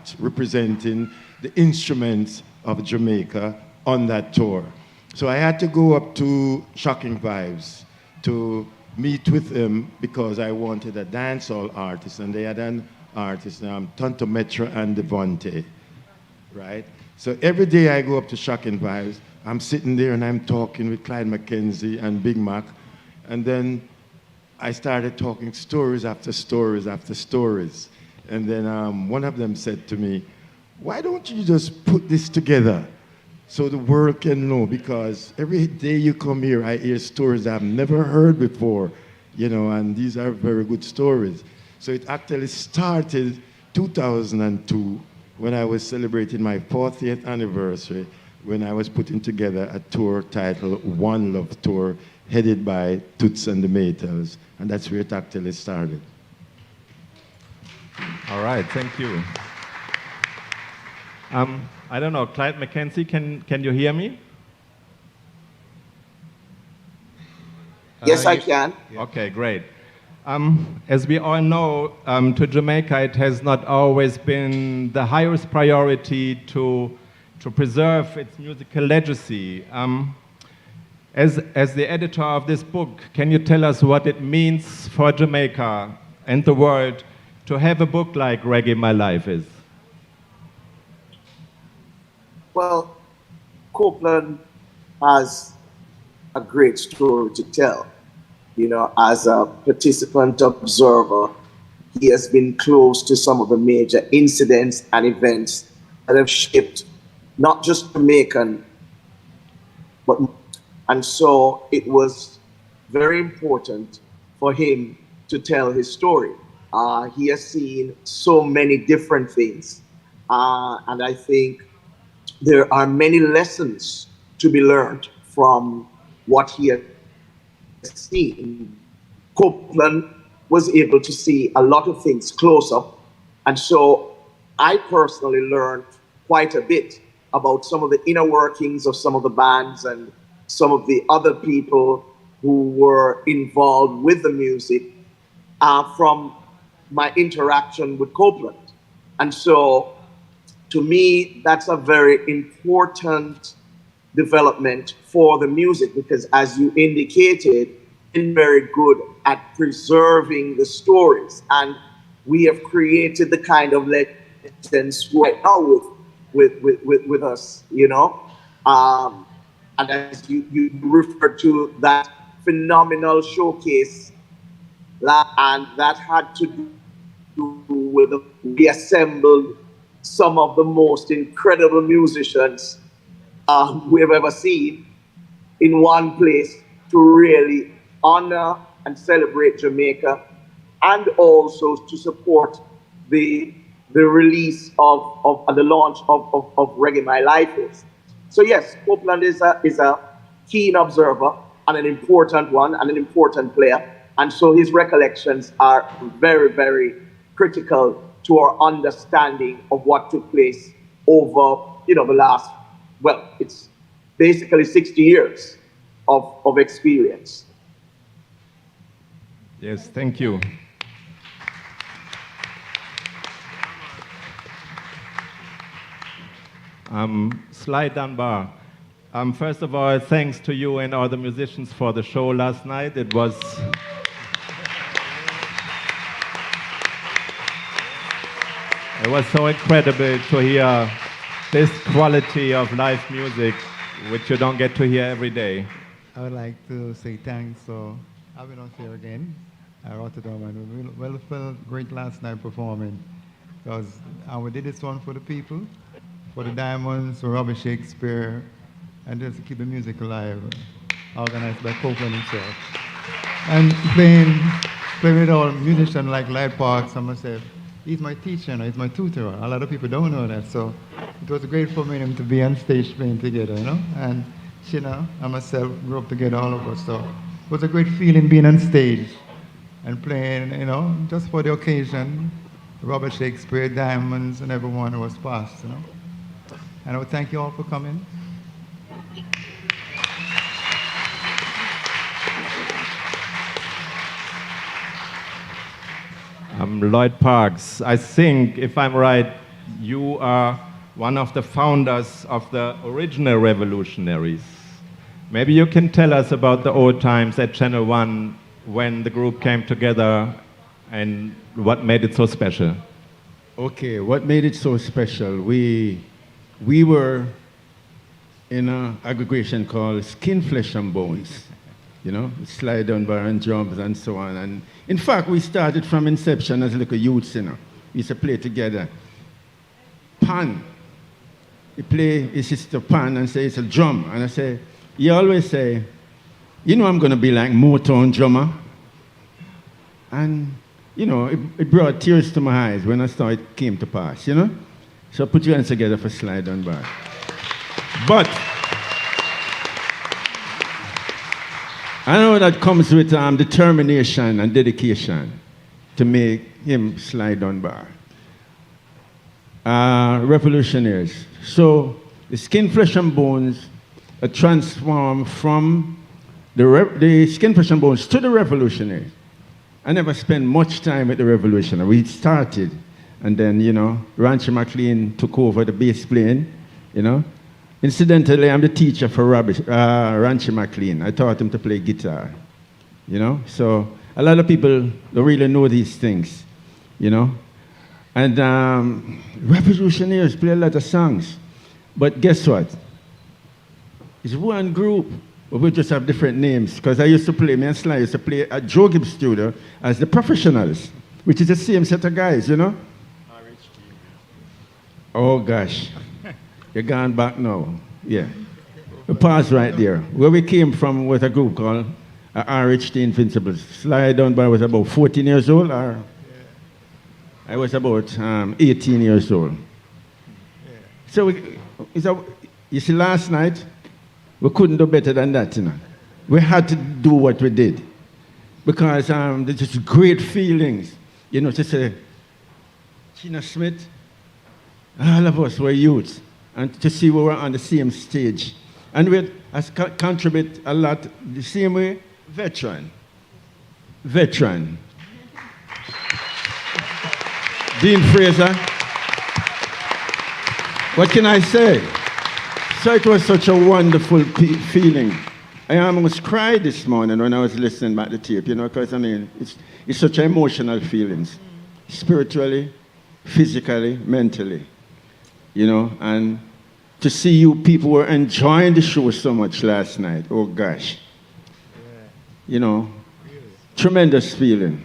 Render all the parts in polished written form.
act representing the instruments of Jamaica on that tour. So I had to go up to Shocking Vibes to meet with him because I wanted a dancehall artist, and they had an artist, Tonto Metro and Devonte, right? So every day I go up to Shocking Vibes, I'm sitting there and I'm talking with Clyde, McKenzie and Big Mac, and then I started talking stories after stories after stories. And then one of them said to me, why don't you just put this together so the world can know? Because every day you come here, I hear stories I've never heard before, you know, and these are very good stories. So it actually started 2002 when I was celebrating my 40th anniversary, when I was putting together a tour titled One Love Tour, headed by Toots and the Maytals, and that's where it actually started. All right, thank you. I don't know, Clyde, McKenzie, can you hear me? Yes, I can. Okay, great. As we all know, to Jamaica, it has not always been the highest priority to preserve its musical legacy. As the editor of this book, can you tell us what it means for Jamaica and the world to have a book like Reggae My Life is? Well, Copeland has a great story to tell. You know, as a participant observer, he has been close to some of the major incidents and events that have shaped not just Jamaican, but, and so it was very important for him to tell his story. He has seen so many different things, and I think there are many lessons to be learned from what he has seen. Copeland was able to see a lot of things close up, and so I personally learned quite a bit about some of the inner workings of some of the bands and some of the other people who were involved with the music from my interaction with Copeland. And so to me, that's a very important development for the music, because as you indicated, been very good at preserving the stories, and we have created the kind of legends right now with us, you know. And as you referred to that phenomenal showcase, and that had to do with we assembled some of the most incredible musicians we have ever seen in one place to really honor and celebrate Jamaica, and also to support the release of the launch of Reggae My Life is. So yes, Copeland is a keen observer and an important one and an important player, and so his recollections are very, very critical to our understanding of what took place over, you know, the last, well, it's basically 60 years of experience. Yes, thank you. Sly Dunbar, first of all, thanks to you and all the musicians for the show last night. It was so incredible to hear this quality of live music, which you don't get to hear every day. I would like to say thanks for having us here again at Rototom, and we felt great last night performing, because we did this one for the people, for the Diamonds, for Robert Shakespeare, and just to keep the music alive, organized by Copeland himself. And playing with all musicians like Lloyd Parks and myself. He's my teacher, he's my tutor. A lot of people don't know that, so it was great for me and him to be on stage playing together, you know. And Chinna and myself grew up together, all of us, so it was a great feeling being on stage and playing, you know, just for the occasion. Robert Shakespeare, Diamonds, and everyone who was past, you know. And I would thank you all for coming. Lloyd Parks, I think, if I'm right, you are one of the founders of the original Revolutionaries. Maybe you can tell us about the old times at Channel 1 when the group came together and what made it so special. Okay, what made it so special? We were in an aggregation called Skin, Flesh and Bones, you know, slide Dunbar and drums and so on. And in fact, we started from inception as like a youth, you know. We used to play together. Pan. He play his sister Pan and say it's a drum. And I say, he always say, you know I'm going to be like Motown drummer. And, you know, it brought tears to my eyes when I saw it came to pass, you know. So put your hands together for Slide Dunbar. But I know that comes with determination and dedication to make him Slide Dunbar. Revolutionaries. So the Skin, Flesh and Bones transformed from the Skin, Flesh and Bones to the Revolutionaries. I never spent much time with the Revolutionaries. We started, and then, you know, Rancher McLean took over the bass playing, you know. Incidentally, I'm the teacher for Rancher McLean. I taught him to play guitar, you know. So a lot of people don't really know these things, you know. And Revolutionaries play a lot of songs. But guess what? It's one group, but we just have different names. Because I used to play, me and Sly used to play at Joe Gibbs Studio as the Professionals, which is the same set of guys, you know? Oh, gosh. You're gone back now. Yeah. We pause right there. Where we came from was a group called RHT Invincibles. Sly Dunbar was about 14 years old, or I was about 18 years old. So you see, last night, we couldn't do better than that, you know. We had to do what we did. Because there's just great feelings, you know, to say, Chinna Smith, all of us were youths, and to see we were on the same stage. And we contribute a lot the same way, veteran. Dean Fraser. What can I say? So it was such a wonderful feeling. I almost cried this morning when I was listening back to the tape, you know, because I mean, it's such emotional feelings, spiritually, physically, mentally, you know, and to see you people were enjoying the show so much last night. Oh gosh, you know, tremendous feeling.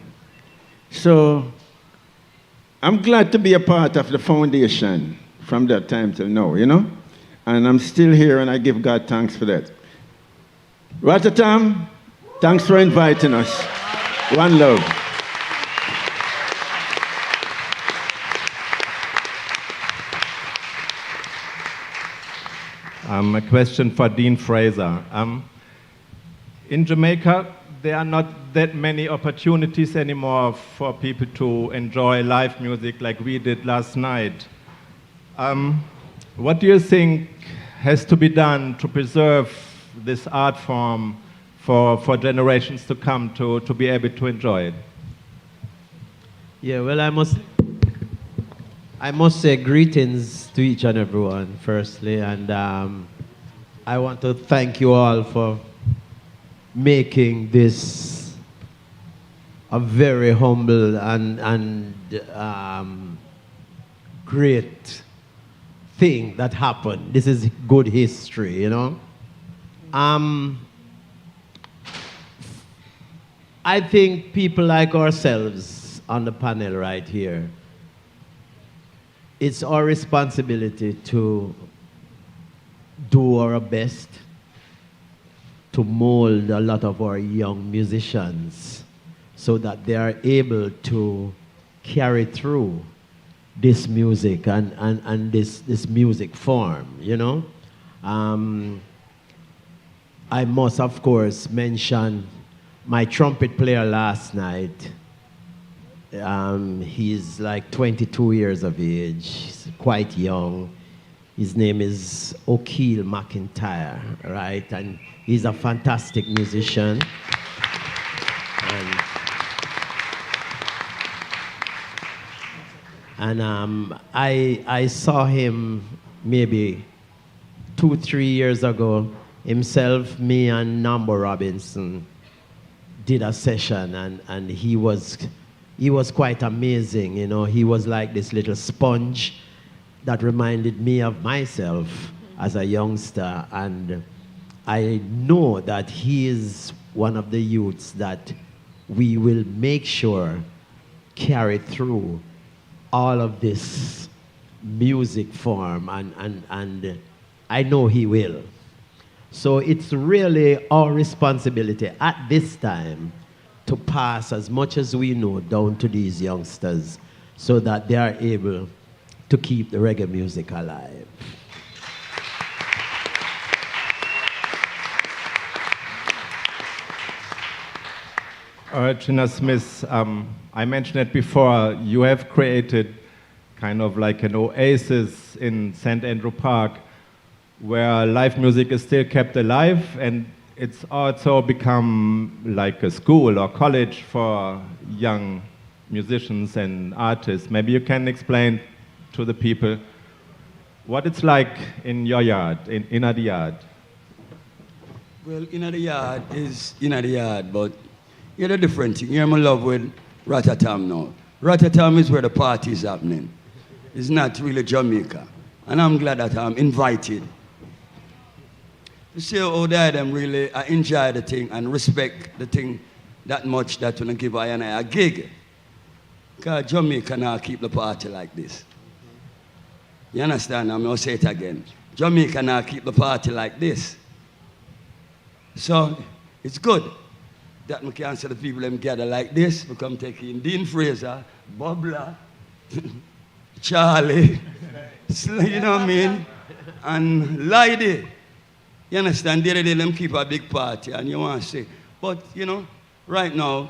So I'm glad to be a part of the foundation from that time till now, you know? And I'm still here and I give God thanks for that. Rototom, thanks for inviting us. One love. A question for Dean Fraser. In Jamaica, there are not that many opportunities anymore for people to enjoy live music like we did last night. What do you think has to be done to preserve this art form for generations to come to be able to enjoy it? Yeah, well, I must say greetings to each and everyone, firstly, and I want to thank you all for making this a very humble and great thing that happened. This is good history, you know. I think people like ourselves on the panel right here, it's our responsibility to do our best to mold a lot of our young musicians so that they are able to carry through this music and this music form, you know. I must, of course, mention my trumpet player last night. He's like 22 years of age, he's quite young. His name is O'Keel McIntyre, right? And he's a fantastic musician. And And I saw him maybe 2-3 years ago. Himself, me, and Nambo Robinson did a session, and he was quite amazing. You know, he was like this little sponge that reminded me of myself as a youngster, and I know that he is one of the youths that we will make sure carry through all of this music form, and I know he will. So it's really our responsibility at this time to pass as much as we know down to these youngsters so that they are able to keep the reggae music alive. Chinna Smith, I mentioned it before, you have created kind of like an oasis in St. Andrew Park where live music is still kept alive, and it's also become like a school or college for young musicians and artists. Maybe you can explain to the people what it's like in your yard, in the yard. Well, in the yard is in the yard, but here's the different thing. Here I'm in love with Rototom now. Rototom is where the party is happening. It's not really Jamaica. And I'm glad that I'm invited. To see how they them really I enjoy the thing and respect the thing that much that when I give I a gig. Because Jamaica now keep the party like this. You understand? I'm going to say it again. Jamaica now keep the party like this. So it's good that we can see the people them gather like this. We come taking Dean Fraser, Bobla, Charlie, you know what I mean? And Lloyd. You understand? They them keep a big party and you want to say. But, you know, right now,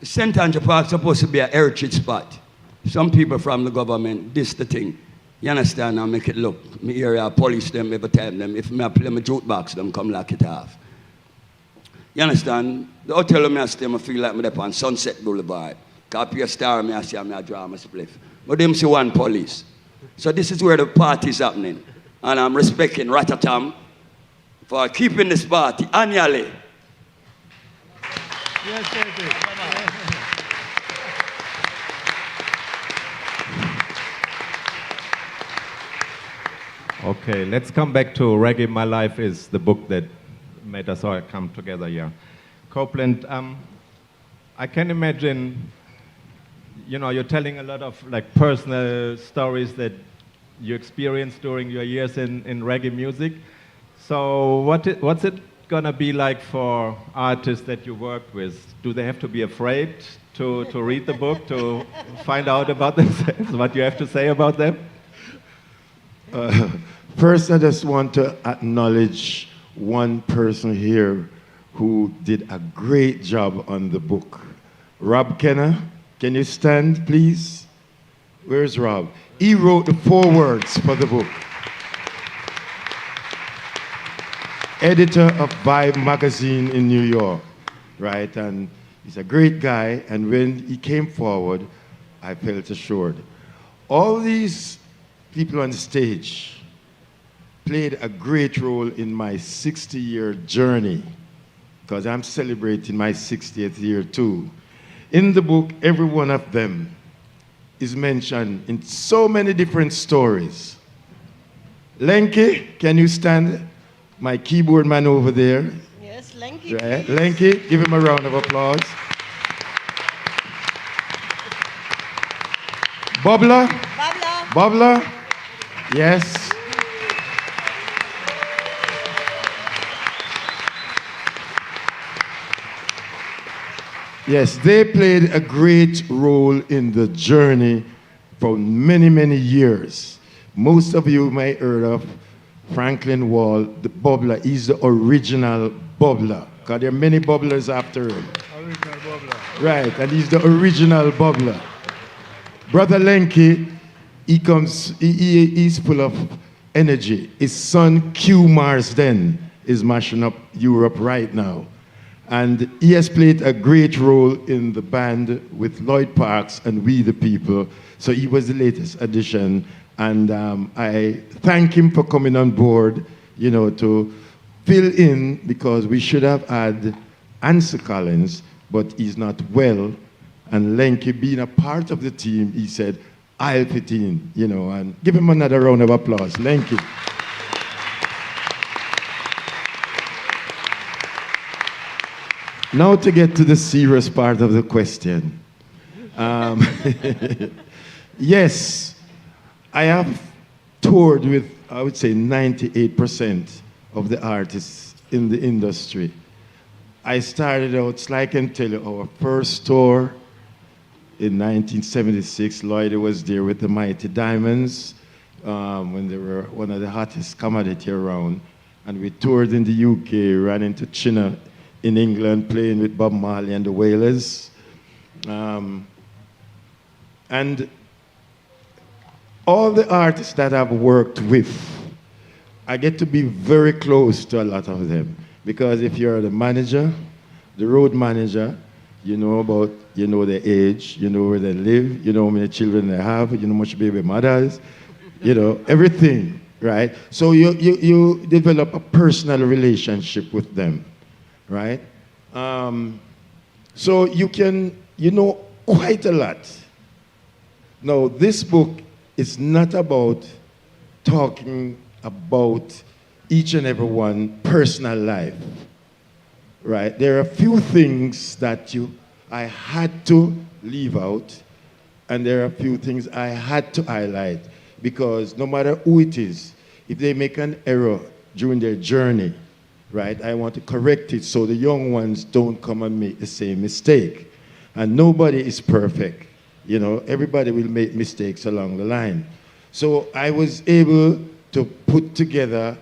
St. Andrew Park is supposed to be a heritage spot. Some people from the government, this the thing. You understand? I make it look. Me area police them every time them. If me play my jukebox, them come lock it off. You understand? The hotel me I stay, I feel like me up on Sunset Boulevard. Because I star me I see me I draw my spliff. But them see one police. So this is where the party is happening. And I'm respecting Rototom for keeping this party annually. Yes, thank you. Okay, let's come back to Reggae My Life is the book that made us all come together here. Copeland, I can imagine, you know, you're telling a lot of like personal stories that you experienced during your years in reggae music. So what's it gonna be like for artists that you work with? Do they have to be afraid to read the book, to find out about themselves, what you have to say about them? First, I just want to acknowledge one person here who did a great job on the book. Rob Kenna, can you stand, please? Where's Rob? He wrote the forewords for the book. Editor of Vibe magazine in New York, right? And he's a great guy, and when he came forward, I felt assured. All these people on stage played a great role in my 60-year journey, because I'm celebrating my 60th year too. In the book, every one of them is mentioned in so many different stories. Lenky, can you stand? My keyboard man over there. Yes, Lenky. Right. Lenky, give him a round of applause. Bobla? Babla. Bobla? Yes. Yes, they played a great role in the journey for many, many years. Most of you may have heard of Franklin Wall, the bubbler. He's the original bubbler, because there are many bubblers after him. Original bubbler. Right, and he's the original bubbler. Brother Lenky, he's full of energy. His son Q Marsden is mashing up Europe right now. And he has played a great role in the band with Lloyd Parks and We the People. So he was the latest addition. And I thank him for coming on board, you know, to fill in, because we should have had Ansel Collins, but he's not well. And Lenky, being a part of the team, he said, I'll fit in, you know, and give him another round of applause. Lenky. Now to get to the serious part of the question. Yes, I have toured with, I would say, 98% of the artists in the industry. I started out, so I can tell you, our first tour in 1976, Lloyd was there with the Mighty Diamonds when they were one of the hottest commodity around. And we toured in the UK, ran into Chinna in England, playing with Bob Marley and the Wailers. And all the artists that I've worked with, I get to be very close to a lot of them. Because if you're the manager, the road manager, you know their age, you know where they live, you know how many children they have, you know how much baby mothers, you know, everything, right? So you develop a personal relationship with them, right? So you know quite a lot. Now, this book is not about talking about each and every one personal life, right? There are a few things that I had to leave out, and there are a few things I had to highlight, because no matter who it is, if they make an error during their journey, right, I want to correct it so the young ones don't come and make the same mistake. And nobody is perfect, you know, everybody will make mistakes along the line. So I was able to put together,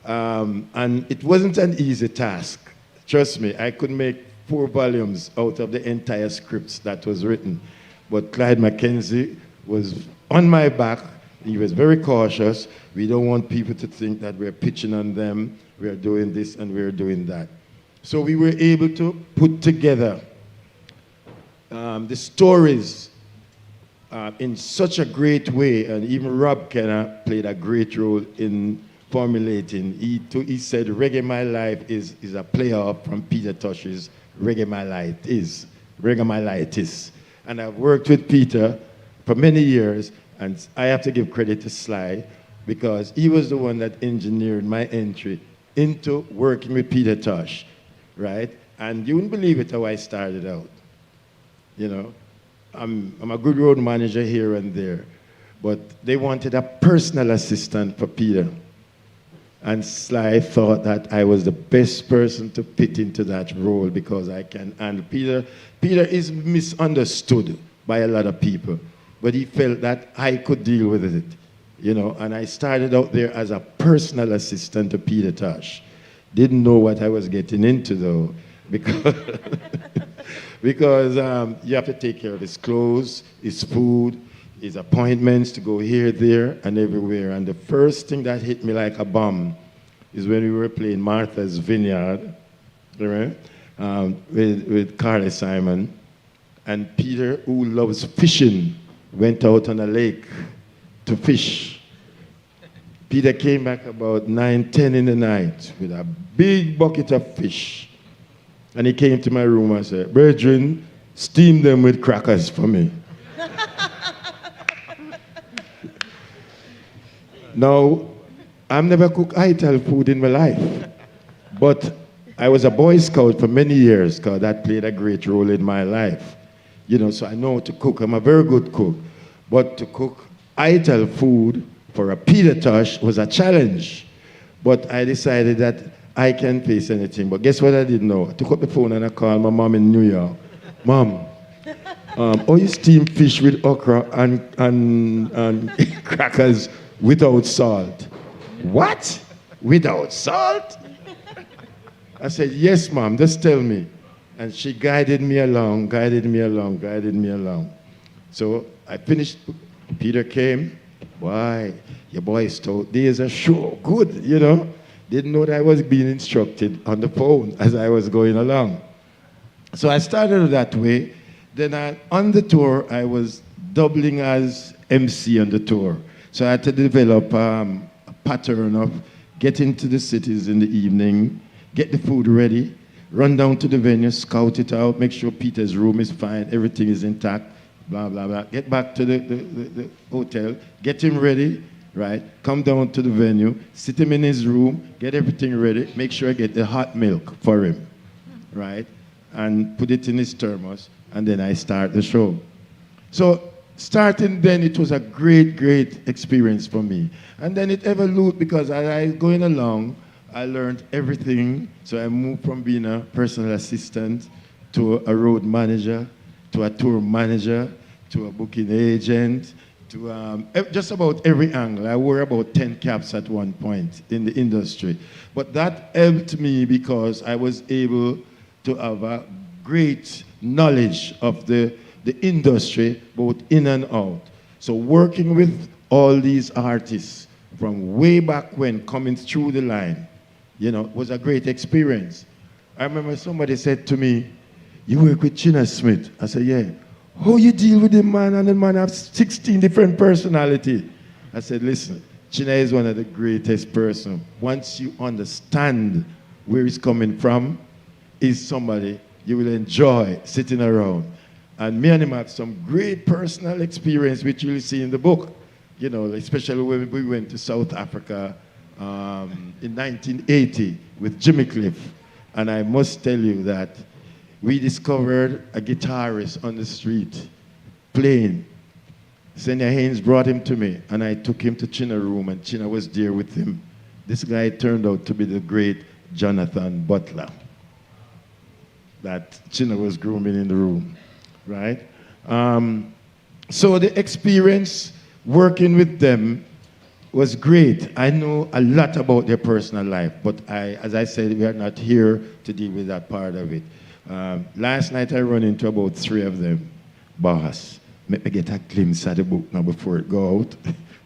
and it wasn't an easy task. Trust me, I could make 4 volumes out of the entire scripts that was written. But Clyde McKenzie was on my back. He was very cautious. We don't want people to think that we're pitching on them, we're doing this and we're doing that. So we were able to put together the stories in such a great way, and even Rob Kenner played a great role in formulating. He said Reggae My Life is a play-off from Peter Tosh's Reggae My Life Is. Reggae My Life Is. And I've worked with Peter for many years, and I have to give credit to Sly, because he was the one that engineered my entry into working with Peter Tosh, right? And you wouldn't believe it how I started out. You know, I'm a good road manager here and there, but they wanted a personal assistant for Peter. And Sly thought that I was the best person to fit into that role, because I can handle Peter. Peter is misunderstood by a lot of people, but he felt that I could deal with it, you know. And I started out there as a personal assistant to Peter Tosh. Didn't know what I was getting into though, because because you have to take care of his clothes, his food, his appointments to go here, there, and everywhere. And the first thing that hit me like a bomb is when we were playing Martha's Vineyard, right? With Carly Simon. And Peter, who loves fishing, went out on a lake to fish. Peter came back about 9, 10 in the night with a big bucket of fish. And he came to my room and said, "Brethren, steam them with crackers for me." Now, I've never cooked ITAL food in my life, but I was a Boy Scout for many years, because that played a great role in my life. You know, so I know how to cook. I'm a very good cook. But to cook ITAL food for a Peter Tosh was a challenge. But I decided that I can face anything. But guess what I didn't know? I took up the phone and I called my mom in New York. "Mom, how you steam fish with okra and crackers without salt?" "What? Without salt?" I said, "Yes, Mom, just tell me." And she guided me along. So I finished. Peter came. "Why, your Boy Scout days are sure good, you know." Didn't know that I was being instructed on the phone as I was going along. So I started that way. Then on the tour, I was doubling as MC on the tour. So I had to develop a pattern of getting to the cities in the evening, get the food ready, run down to the venue, scout it out, make sure Peter's room is fine, everything is intact, blah, blah, blah. Get back to the hotel, get him ready, right? Come down to the venue, sit him in his room, get everything ready, make sure I get the hot milk for him, right? And put it in his thermos, and then I start the show. So starting then, it was a great, great experience for me. And then it evolved because as I was going along, I learned everything. So I moved from being a personal assistant to a road manager, to a tour manager, to a booking agent, to just about every angle. I wore about 10 caps at one point in the industry. But that helped me because I was able to have a great knowledge of the industry, both in and out. So working with all these artists from way back when coming through the line, you know, was a great experience. I remember somebody said to me, "You work with Chinna Smith?" I said, "Yeah." "How you deal with the man and the man have 16 different personalities?" I said, "Listen, Chinna is one of the greatest person. Once you understand where he's coming from, is somebody you will enjoy sitting around. And me and him have some great personal experience, which you'll see in the book. You know, especially when we went to South Africa in 1980 with Jimmy Cliff. And I must tell you that we discovered a guitarist on the street playing. Senior Haynes brought him to me, and I took him to Chinna room, and Chinna was there with him. This guy turned out to be the great Jonathan Butler that Chinna was grooming in the room, right? So the experience working with them was great. I know a lot about their personal life, but as I said, we are not here to deal with that part of it. Last night I run into about 3 of them. Boss, let me get a glimpse of the book now before it go out.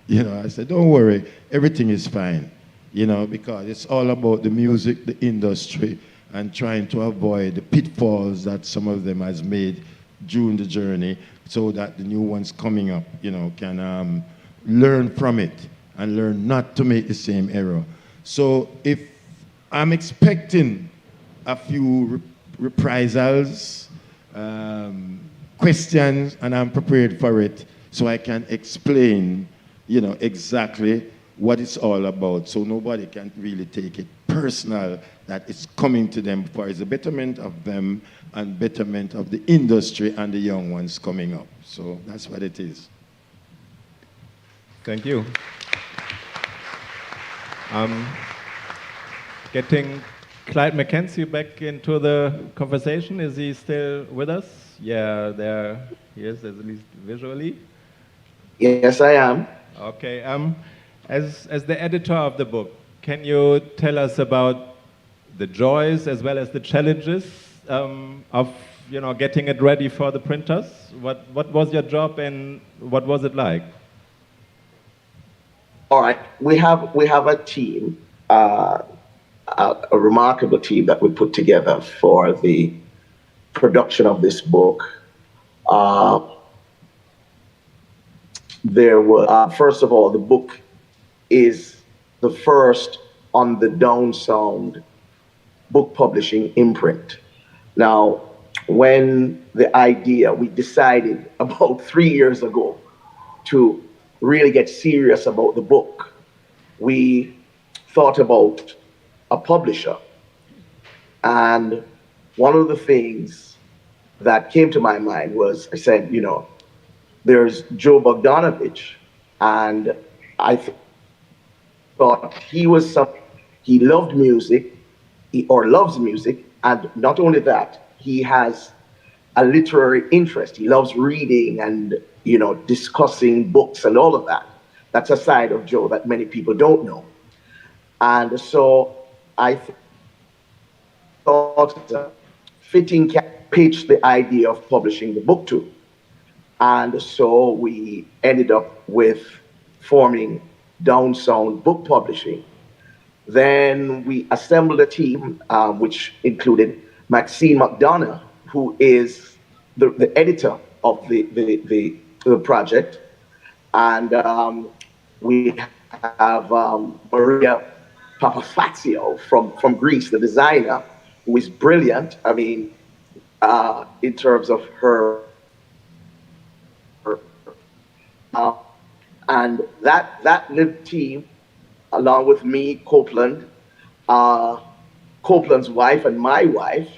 You know, I said, don't worry, everything is fine. You know, because it's all about the music, the industry, and trying to avoid the pitfalls that some of them has made during the journey, so that the new ones coming up, you know, can learn from it and learn not to make the same error. So if I'm expecting a few reprisals, questions, and I'm prepared for it, so I can explain, you know, exactly what it's all about, so nobody can really take it personal, that it's coming to them for the betterment of them and betterment of the industry and the young ones coming up. So that's what it is. Thank you. Getting Clyde McKenzie back into the conversation. Is he still with us? Yeah, there he is, at least visually. Yes, I am. Okay. As the editor of the book, can you tell us about the joys as well as the challenges of, you know, getting it ready for the printers? What was your job and what was it like? All right, we have a team, a remarkable team that we put together for the production of this book. There were, first of all, the book is the first on the Down Sound book publishing imprint. Now, when we decided about 3 years ago to really get serious about the book, we thought about a publisher. And one of the things that came to my mind was, I said, you know, there's Joe Bogdanovich, and I thought he loved music, or loves music, and not only that, he has a literary interest. He loves reading and, you know, discussing books and all of that. That's a side of Joe that many people don't know. And so I thought fitting pitch the idea of publishing the book to. And so we ended up with forming Down Sound Book Publishing. Then we assembled a team which included Maxine McDonough, who is the editor of the project, and we have Maria Papafazio from Greece, the designer, who is brilliant. I mean, in terms of her uh, and that little team, along with me, Copeland, Copeland's wife, and my wife,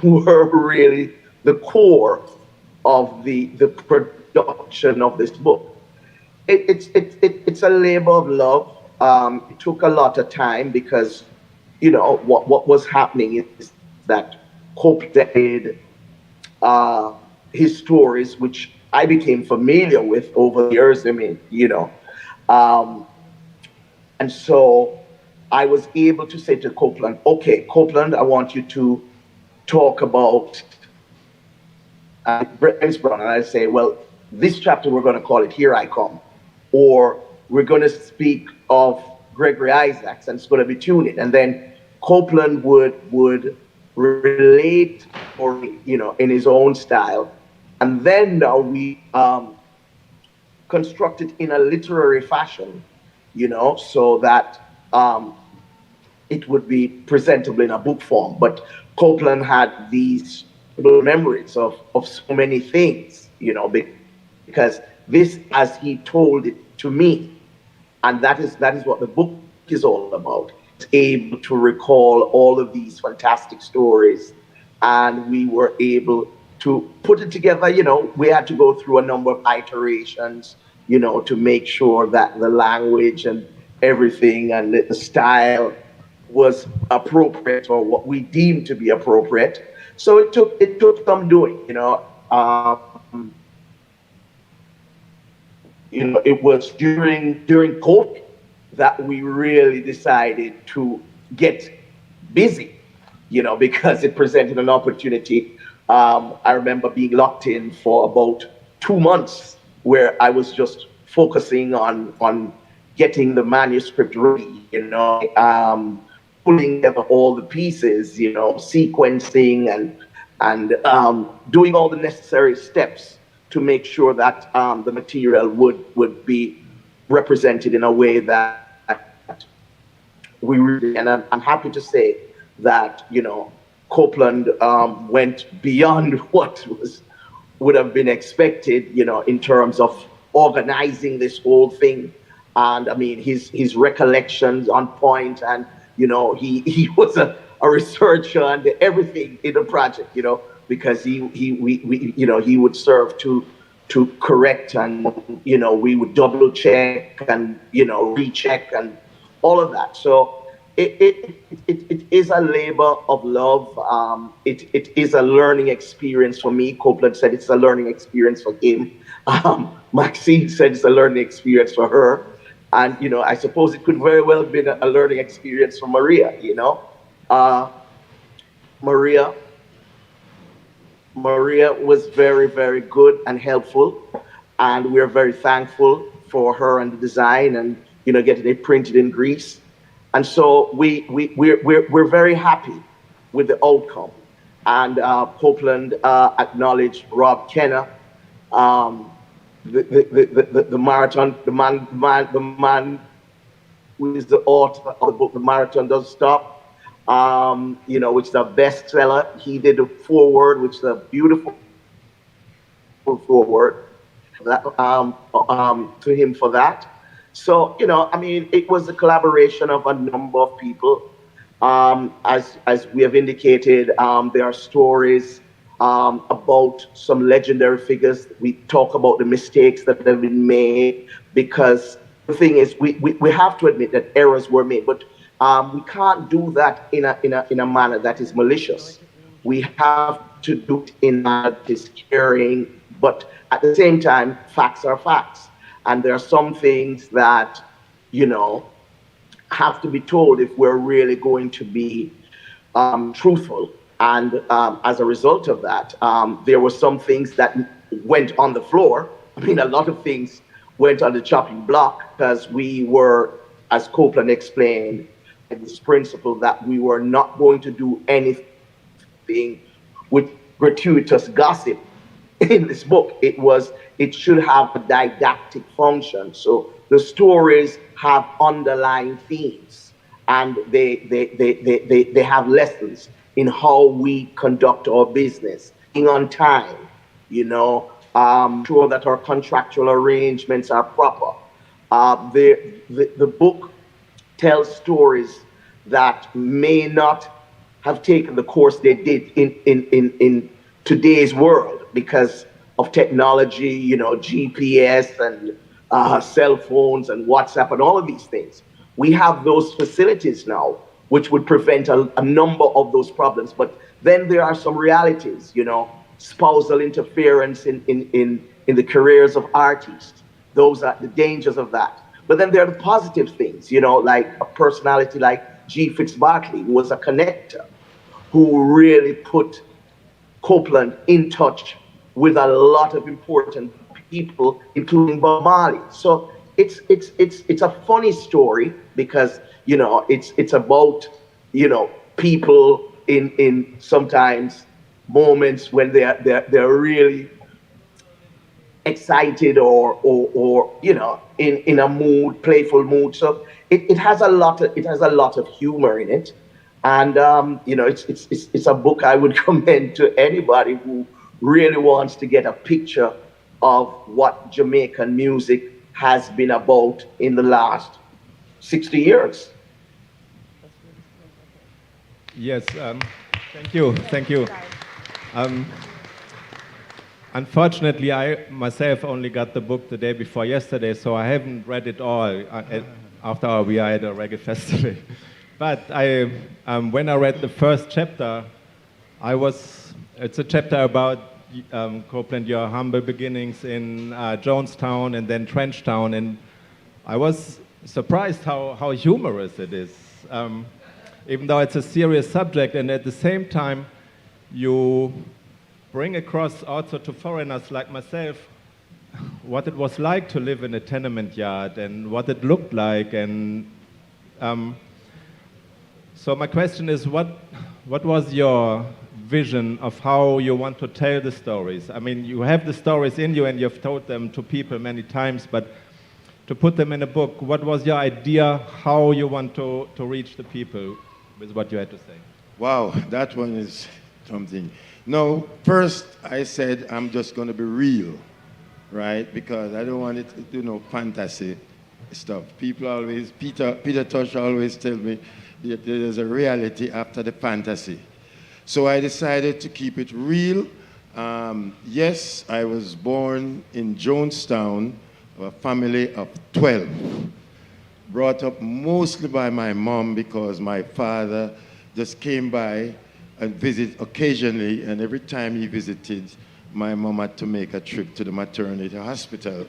were really the core of the production of this book. It's a labor of love. It took a lot of time because, you know, what was happening is that Copeland did his stories, which I became familiar with over the years. I mean, you know, and so I was able to say to Copeland, okay, Copeland, I want you to talk about James Brown. And I say, well, this chapter we're going to call it Here I Come. Or we're going to speak of Gregory Isaacs, and it's going to be tuning. And then Copeland would relate, or, you know, in his own style. And then now we construct it in a literary fashion, you know, so that it would be presentable in a book form. But Copeland had these memories of so many things, you know, because this, as he told it to me, and that is what the book is all about. It's able to recall all of these fantastic stories, and we were able to put it together. You know, we had to go through a number of iterations, you know, to make sure that the language and everything and the style was appropriate, or what we deemed to be appropriate. So it took some doing, you know. You know, it was during COVID that we really decided to get busy, you know, because it presented an opportunity. I remember being locked in for about 2 months, where I was just focusing on getting the manuscript ready, you know, pulling together all the pieces, you know, sequencing and doing all the necessary steps to make sure that the material would be represented in a way that we really, and I'm happy to say that, you know, Copeland went beyond what would have been expected, you know, in terms of organizing this whole thing. And I mean, his recollections on point, and, you know, he was a researcher and everything in the project, you know, because we you know, he would serve to correct, and, you know, we would double check and, you know, recheck and all of that. So it is a labor of love. It is a learning experience for me. Copeland said it's a learning experience for him. Maxine said it's a learning experience for her. And, you know, I suppose it could very well have been a learning experience for Maria, you know. Maria was very, very good and helpful, and we're very thankful for her and the design, and, you know, getting it printed in Greece. And so we're very happy with the outcome. And Copeland acknowledged Rob Chinna, the marathon, the man who is the author of the book The Marathon Doesn't Stop. You know, which is a bestseller. He did the foreword, which is a beautiful foreword. That, to him for that. So, you know, I mean, it was a collaboration of a number of people. As we have indicated, there are stories about some legendary figures. We talk about the mistakes that have been made, because the thing is, we have to admit that errors were made, but we can't do that in a manner that is malicious. We have to do it in a manner that is caring, but at the same time, facts are facts. And there are some things that, you know, have to be told if we're really going to be truthful. And as a result of that, there were some things that went on the floor. I mean, a lot of things went on the chopping block, because we were, as Copeland explained, this principle that we were not going to do anything which gratuitous gossip in this book. It should have a didactic function. So the stories have underlying themes, and they have lessons in how we conduct our business, being on time, sure that our contractual arrangements are proper. The book tells stories that may not have taken the course they did in today's world because of technology, GPS and cell phones and WhatsApp and all of these things. We have those facilities now, which would prevent a number of those problems. But then there are some realities, spousal interference in the careers of artists. Those are the dangers of that. But then there are the positive things, like a personality like G. Fitzbartley, who was a connector, who really put Copeland in touch with a lot of important people, including Bob Marley. So it's a funny story because it's about people in sometimes moments when they're really excited or in a mood, playful mood. So it has a lot of humor in it, and it's a book I would commend to anybody who really wants to get a picture of what Jamaican music has been about in the last 60 years. Yes, thank you. Unfortunately, I myself only got the book the day before yesterday, so I haven't read it all after we are at a reggae festival. But when I read the first chapter, it's a chapter about Copeland, your humble beginnings in Jonestown and then Trenchtown, and I was surprised how humorous it is, even though it's a serious subject, and at the same time, you bring across also to foreigners like myself what it was like to live in a tenement yard and what it looked like. And so my question is, what was your vision of how you want to tell the stories? I mean, you have the stories in you and you've told them to people many times, but to put them in a book, what was your idea how you want to reach the people with what you had to say? Wow, that one is something. No, first I said I'm just going to be real, right? Because I don't want it to, fantasy stuff. People always, Peter Tosh always tell me that there's a reality after the fantasy. So I decided to keep it real. Yes, I was born in Jonestown, a family of 12. Brought up mostly by my mom because my father just came by and visit occasionally, and every time he visited, my mom had to make a trip to the maternity hospital.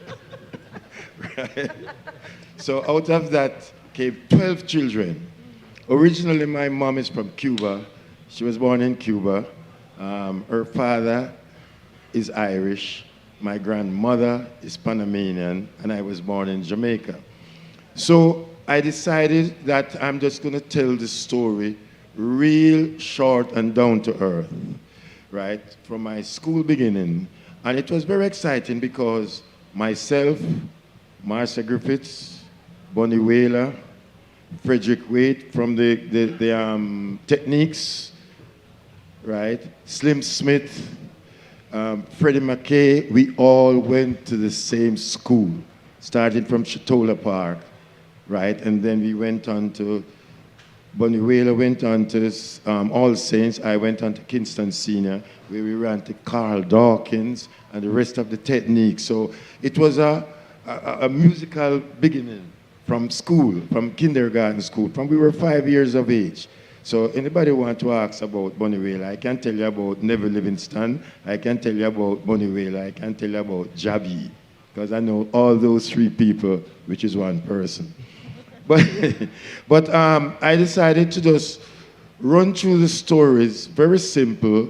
Right? So out of that came 12 children. Originally, my mom is from Cuba. She was born in Cuba. Her father is Irish. My grandmother is Panamanian, and I was born in Jamaica. So I decided that I'm just going to tell the story real short and down to earth, right, from my school beginning. And it was very exciting because myself, Marcia Griffiths, Bonnie Whaler, Frederick Waite from the Techniques, right, Slim Smith, Freddie McKay, we all went to the same school, starting from Chatola Park, right, and then we went on to Bonnie Whaler went on to All Saints. I went on to Kingston Senior, where we ran to Carl Dawkins and the rest of the Techniques. So it was a musical beginning from school, from kindergarten school, from we were 5 years of age. So anybody want to ask about Bonnie Whaler, I can tell you about Neville Livingston, I can tell you about Bonnie Whaler, I can tell you about Jabby, because I know all those three people, which is one person. But I decided to just run through the stories, very simple,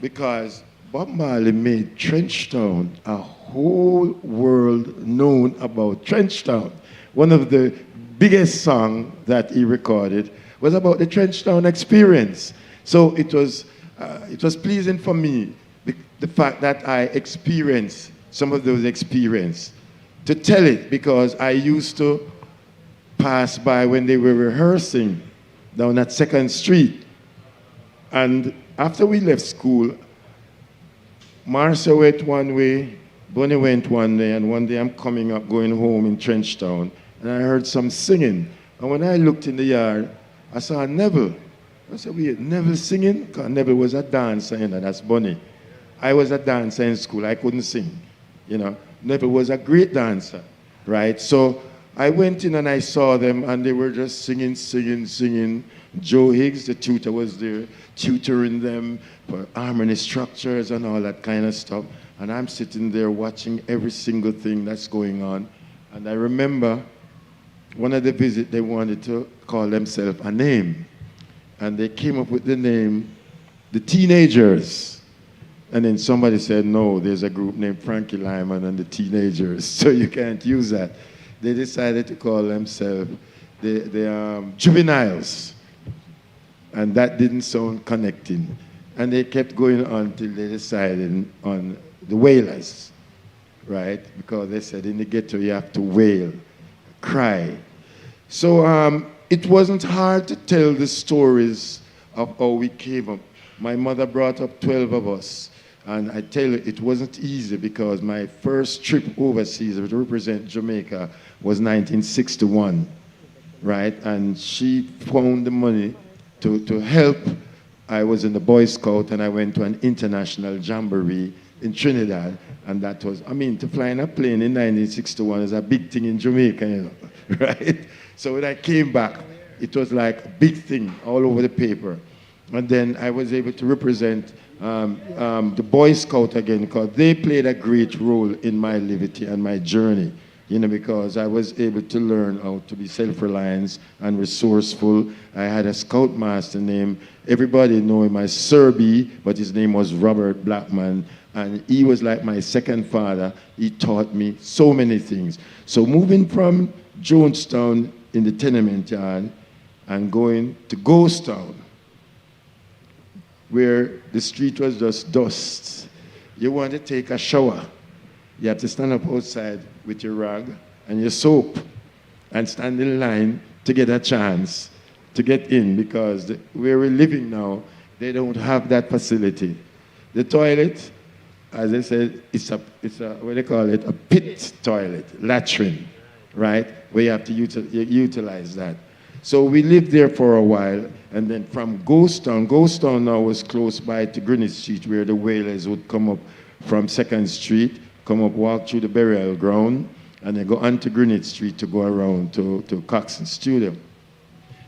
because Bob Marley made Trenchtown a whole world known about Trenchtown. One of the biggest songs that he recorded was about the Trenchtown experience. So it was it was pleasing for me, the fact that I experienced some of those experiences, to tell it, because I used to pass by when they were rehearsing down at 2nd Street. And after we left school, Marcia went one way, Bonnie went one day, and one day I'm coming up, going home in Trenchtown, and I heard some singing. And when I looked in the yard, I saw Neville. I said, wait, Neville singing? Because Neville was a dancer, you know, that's Bonnie. I was a dancer in school, I couldn't sing, you know. Neville was a great dancer, right? So I went in and I saw them, and they were just singing, singing, singing. Joe Higgs, the tutor, was there, tutoring them for harmony structures and all that kind of stuff. And I'm sitting there watching every single thing that's going on. And I remember one of the visits, they wanted to call themselves a name. And they came up with the name, the Teenagers. And then somebody said, no, there's a group named Frankie Lyman and the Teenagers, so you can't use that. They decided to call themselves the Juveniles. And that didn't sound connecting. And they kept going on till they decided on the Wailers, right? Because they said in the ghetto you have to wail, cry. So it wasn't hard to tell the stories of how we came up. My mother brought up 12 of us. And I tell you, it wasn't easy, because my first trip overseas to represent Jamaica was 1961, right? And she found the money to help. I was in the Boy Scout, and I went to an international jamboree in Trinidad. And that was, I mean, to fly in a plane in 1961 is a big thing in Jamaica, you know, right? So when I came back, it was like a big thing all over the paper. And then I was able to represent the Boy Scout again, because they played a great role in my liberty and my journey, you know, because I was able to learn how to be self-reliant and resourceful. I had a scoutmaster named, everybody know him as Sir B, but his name was Robert Blackman, and he was like my second father. He taught me so many things. So moving from Jonestown in the tenement yard and going to Ghost Town, where the street was just dust. You want to take a shower, you have to stand up outside with your rag and your soap and stand in line to get a chance to get in, because where we're living now, they don't have that facility. The toilet, as I said, it's a what they call it, a pit toilet, latrine, right? Where you have to utilize that. So we lived there for a while, and then from Ghost Town now was close by to Greenwich Street, where the Wailers would come up from 2nd Street, come up, walk through the burial ground, and then go onto Greenwich Street to go around to Coxsone Studio.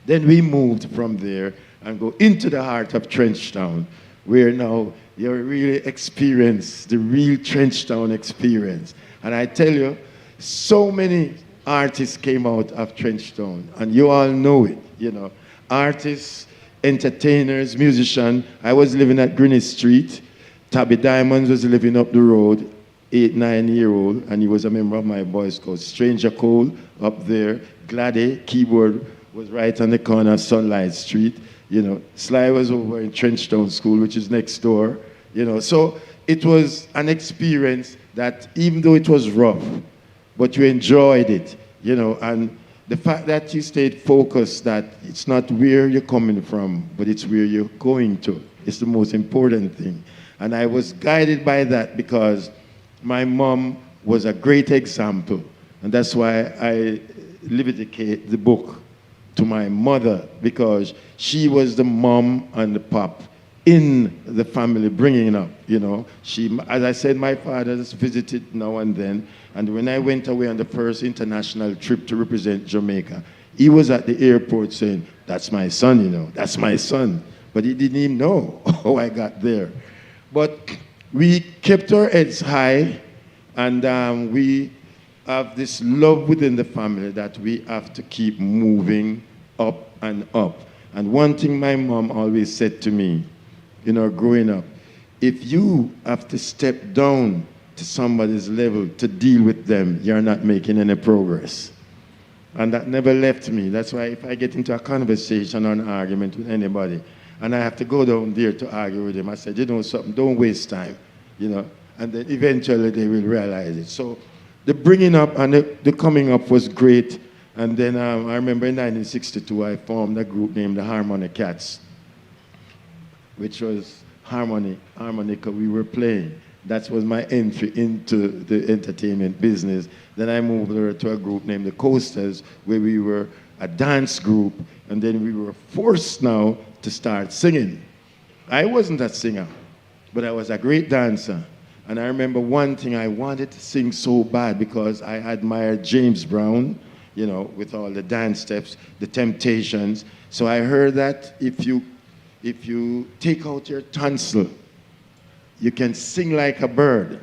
Then we moved from there and go into the heart of Trenchtown, where now you really experience the real Trenchtown experience. And I tell you, so many artists came out of Trenchtown, and you all know it, you know. Artists, entertainers, musicians. I was living at Greenwich Street. Tabby Diamonds was living up the road, 8, 9-year-old, and he was a member of my Boy Scouts. Stranger Cole up there. Gladdy, keyboard, was right on the corner of Sunlight Street. You know, Sly was over in Trenchtown School, which is next door. You know, so it was an experience that, even though it was rough, but you enjoyed it, you know, and the fact that you stayed focused, that it's not where you're coming from, but it's where you're going to. It's the most important thing. And I was guided by that, because my mom was a great example. And that's why I dedicate the book to my mother, because she was the mom and the pop in the family bringing up, you know. She, as I said, my father's visited now and then. And when I went away on the first international trip to represent Jamaica, he was at the airport saying, that's my son, you know, that's my son. But he didn't even know how I got there. But we kept our heads high, and we have this love within the family that we have to keep moving up and up. And one thing my mom always said to me, you know, growing up, if you have to step down to somebody's level to deal with them, you're not making any progress. And that never left me. That's why if I get into a conversation or an argument with anybody, And I have to go down there to argue with him. I said, you know something, don't waste time, you know. And then eventually they will realize it. So the bringing up and the coming up was great. And then I remember in 1962, I formed a group named the Harmony Cats, which was harmonica we were playing. That was my entry into the entertainment business. Then I moved over to a group named the Coasters, where we were a dance group, and then we were forced now to start singing. I wasn't a singer, but I was a great dancer. And I remember one thing, I wanted to sing so bad because I admired James Brown, you know, with all the dance steps, the Temptations. So I heard that if you take out your tonsil, you can sing like a bird.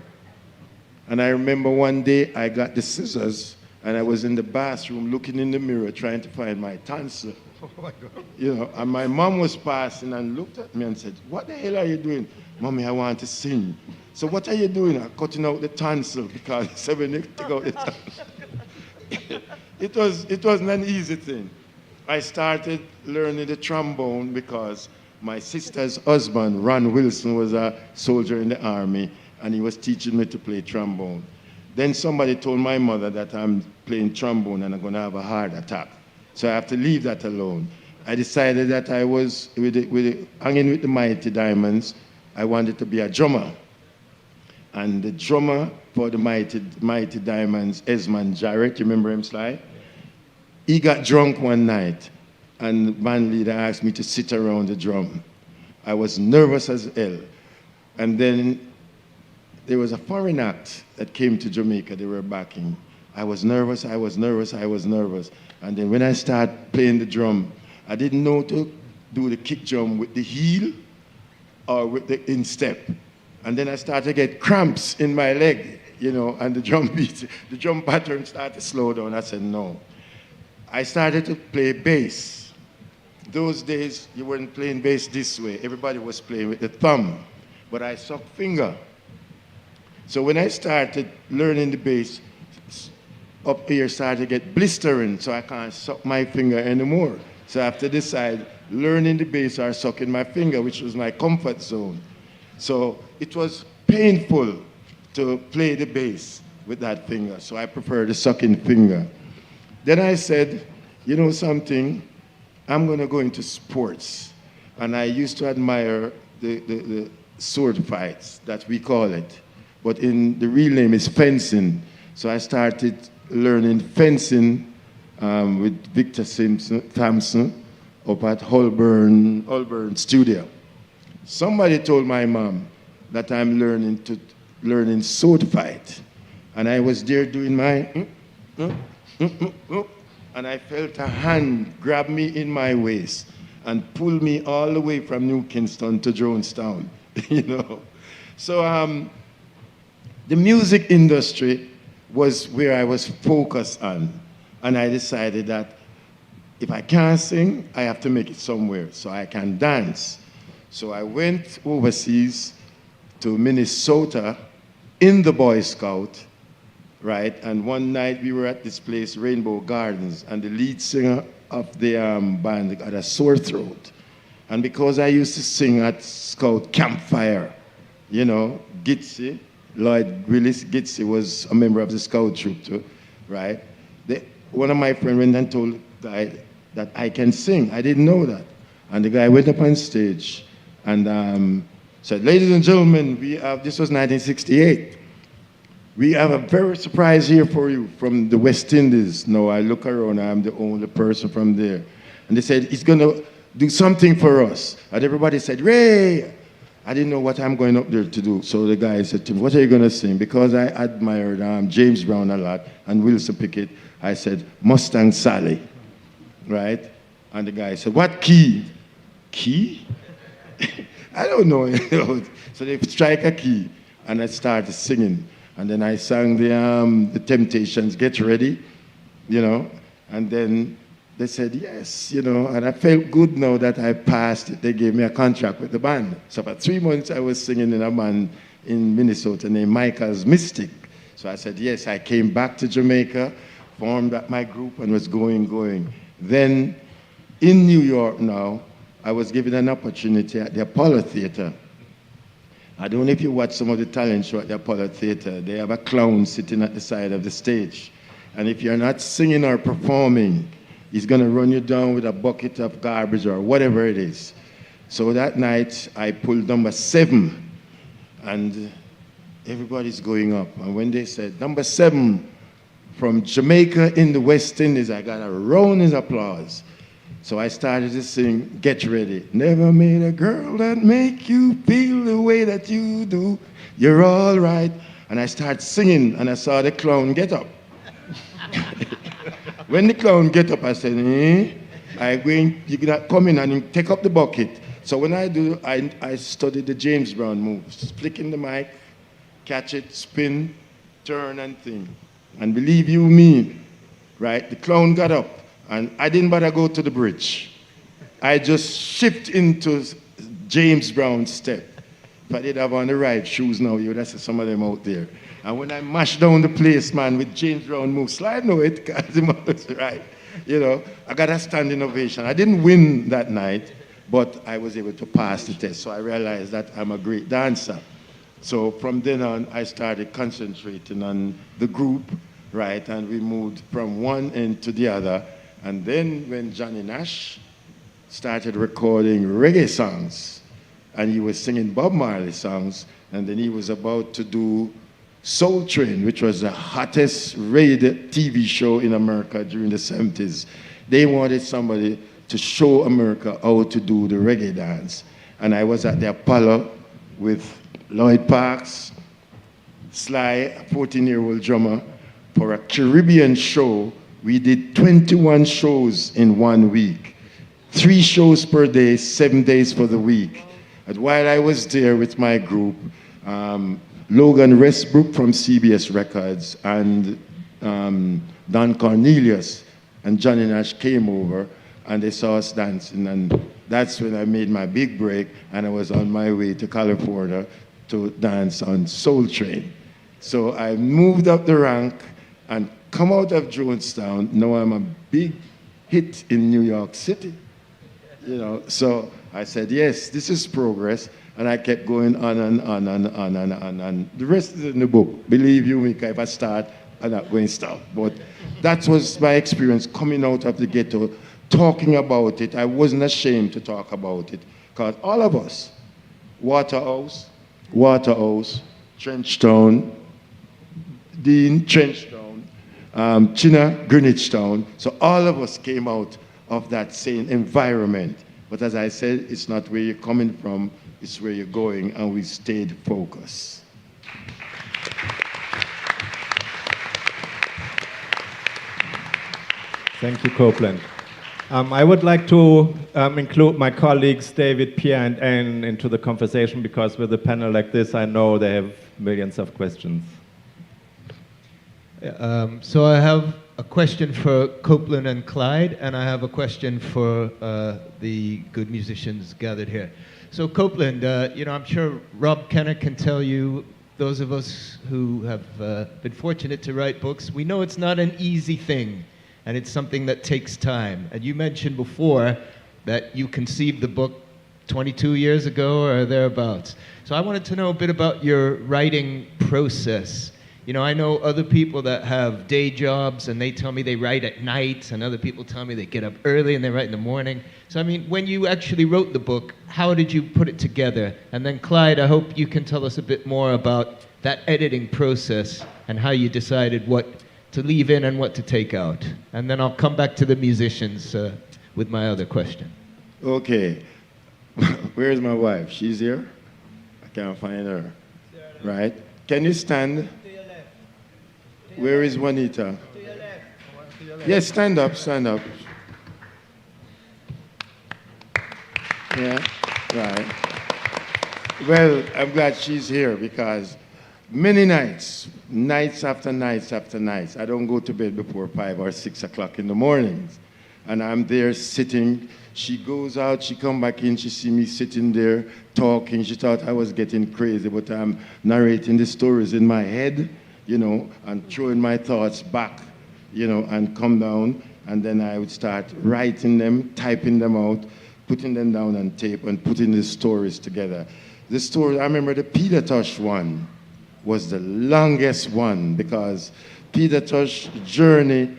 And I remember one day I got the scissors and I was in the bathroom looking in the mirror trying to find my tonsil. Oh my God. You know, and my mom was passing and looked at me and said, what the hell are you doing? Mommy, I want to sing. So what are you doing? I'm cutting out the tonsil because he said when you take out the tonsil. It wasn't an easy thing. I started learning the trombone because my sister's husband, Ron Wilson, was a soldier in the army, and he was teaching me to play trombone. Then somebody told my mother that I'm playing trombone and I'm going to have a heart attack. So I have to leave that alone. I decided that I was, hanging with the Mighty Diamonds, I wanted to be a drummer. And the drummer for the Mighty Diamonds, Esmond Jarrett, you remember him, Clyde? He got drunk one night. And the band leader asked me to sit around the drum. I was nervous as hell. And then there was a foreign act that came to Jamaica, they were backing. I was nervous. And then when I started playing the drum, I didn't know to do the kick drum with the heel or with the instep. And then I started to get cramps in my leg, you know, and the drum pattern started to slow down. I said, no. I started to play bass. Those days, you weren't playing bass this way. Everybody was playing with the thumb, but I sucked finger. So when I started learning the bass, up here started to get blistering, so I can't suck my finger anymore. So I have to decide, learning the bass or sucking my finger, which was my comfort zone. So it was painful to play the bass with that finger, so I prefer the sucking finger. Then I said, you know something? I'm going to go into sports. And I used to admire the sword fights, that we call it. But in the real name is fencing. So I started learning fencing with Victor Thompson up at Holborn Studio. Somebody told my mom that I'm learning sword fight. And I was there doing my and I felt a hand grab me in my waist and pull me all the way from New Kingston to Jonestown, you know. So the music industry was where I was focused on. And I decided that if I can't sing, I have to make it somewhere so I can dance. So I went overseas to Minnesota in the Boy Scout, right? And one night we were at this place, Rainbow Gardens, and the lead singer of the band had a sore throat. And because I used to sing at Scout Campfire, you know, Gitsy, Lloyd Willis Gitsy was a member of the Scout troop too, right? One of my friends went and told the guy that I can sing. I didn't know that. And the guy went up on stage and said, ladies and gentlemen, this was 1968. We have a very surprise here for you from the West Indies. Now I look around, I'm the only person from there. And they said, he's going to do something for us. And everybody said, Ray! I didn't know what I'm going up there to do. So the guy said to me, what are you going to sing? Because I admired James Brown a lot and Wilson Pickett, I said, Mustang Sally, right? And the guy said, what key? Key? I don't know. So they strike a key, and I started singing. And then I sang the Temptations, Get Ready, you know. And then they said, yes, you know. And I felt good now that I passed it. They gave me a contract with the band. So for 3 months, I was singing in a band in Minnesota named Michael's Mystic. So I said, yes, I came back to Jamaica, formed my group, and was going. Then in New York now, I was given an opportunity at the Apollo Theater. I don't know if you watch some of the talent show at the Apollo Theater. They have a clown sitting at the side of the stage. And if you're not singing or performing, he's going to run you down with a bucket of garbage or whatever it is. So that night, I pulled number 7. And everybody's going up. And when they said, number 7 from Jamaica in the West Indies, I got a round of applause. So I started to sing, Get Ready. Never made a girl that make you feel the way that you do. You're all right. And I started singing, and I saw the clown get up. When the clown get up, I said, you're gonna come in and take up the bucket. So when I do, I studied the James Brown moves. Flicking the mic, catch it, spin, turn, and thing. And believe you me, right, the clown got up. And I didn't bother go to the bridge. I just shift into James Brown's step. If I did have on the right shoes now, you would have seen some of them out there. And when I mashed down the place, man, with James Brown move, slide know it, because him was right. You know, I got a standing ovation. I didn't win that night, but I was able to pass the test. So I realized that I'm a great dancer. So from then on, I started concentrating on the group, right? And we moved from one end to the other. And then when Johnny Nash started recording reggae songs, and he was singing Bob Marley songs, and then he was about to do Soul Train, which was the hottest rated TV show in America during the 70s. They wanted somebody to show America how to do the reggae dance. And I was at the Apollo with Lloyd Parks, Sly, a 14-year-old drummer, for a Caribbean show. We did 21 shows in 1 week. 3 shows per day, 7 days for the week. And while I was there with my group, Logan Westbrook from CBS Records and Don Cornelius and Johnny Nash came over, and they saw us dancing. And that's when I made my big break, and I was on my way to California to dance on Soul Train. So I moved up the rank and come out of Jonestown. Now I'm a big hit in New York City. You know, so I said, yes, this is progress. And I kept going on and on and on and on. And the rest is in the book. Believe you me, if I start, I'm not going to stop. But that was my experience coming out of the ghetto, talking about it. I wasn't ashamed to talk about it. Because all of us, Waterhouse, Trenchtown, Dean, Trenchtown, Chinna, Greenwich Town. So all of us came out of that same environment. But as I said, it's not where you're coming from, it's where you're going, and we stayed focused. Thank you, Copeland. I would like to include my colleagues David, Pierre, and Anne into the conversation, because with a panel like this, I know they have millions of questions. So I have a question for Copeland and Clyde, and I have a question for the good musicians gathered here. So Copeland, you know, I'm sure Rob Kenner can tell you, those of us who have been fortunate to write books, we know it's not an easy thing, and it's something that takes time. And you mentioned before that you conceived the book 22 years ago or thereabouts. So I wanted to know a bit about your writing process. You know, I know other people that have day jobs and they tell me they write at night, and other people tell me they get up early and they write in the morning. So, I mean, when you actually wrote the book, how did you put it together? And then, Clyde, I hope you can tell us a bit more about that editing process and how you decided what to leave in and what to take out. And then I'll come back to the musicians with my other question. Okay. Where's my wife? She's here? I can't find her. Right? Can you stand? Where is Juanita? To your left. Yes, stand up, stand up. Yeah, right. Well, I'm glad she's here, because many nights after nights after nights, I don't go to bed before 5 or 6 o'clock in the mornings. And I'm there sitting. She goes out, she come back in, she see me sitting there talking. She thought I was getting crazy, but I'm narrating the stories in my head, you know, and throwing my thoughts back, you know, and come down. And then I would start writing them, typing them out, putting them down on tape and putting the stories together. The story, I remember the Peter Tosh one was the longest one because Peter Tosh's journey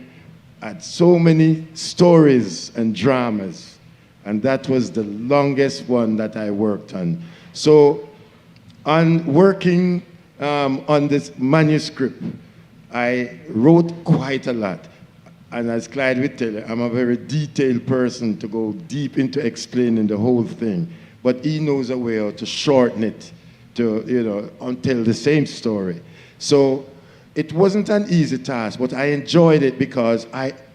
had so many stories and dramas, and that was the longest one that I worked on. So on working on this manuscript, I wrote quite a lot. And as Clyde would tell you, I'm a very detailed person to go deep into explaining the whole thing. But he knows a way how to shorten it to, until the same story. So it wasn't an easy task, but I enjoyed it because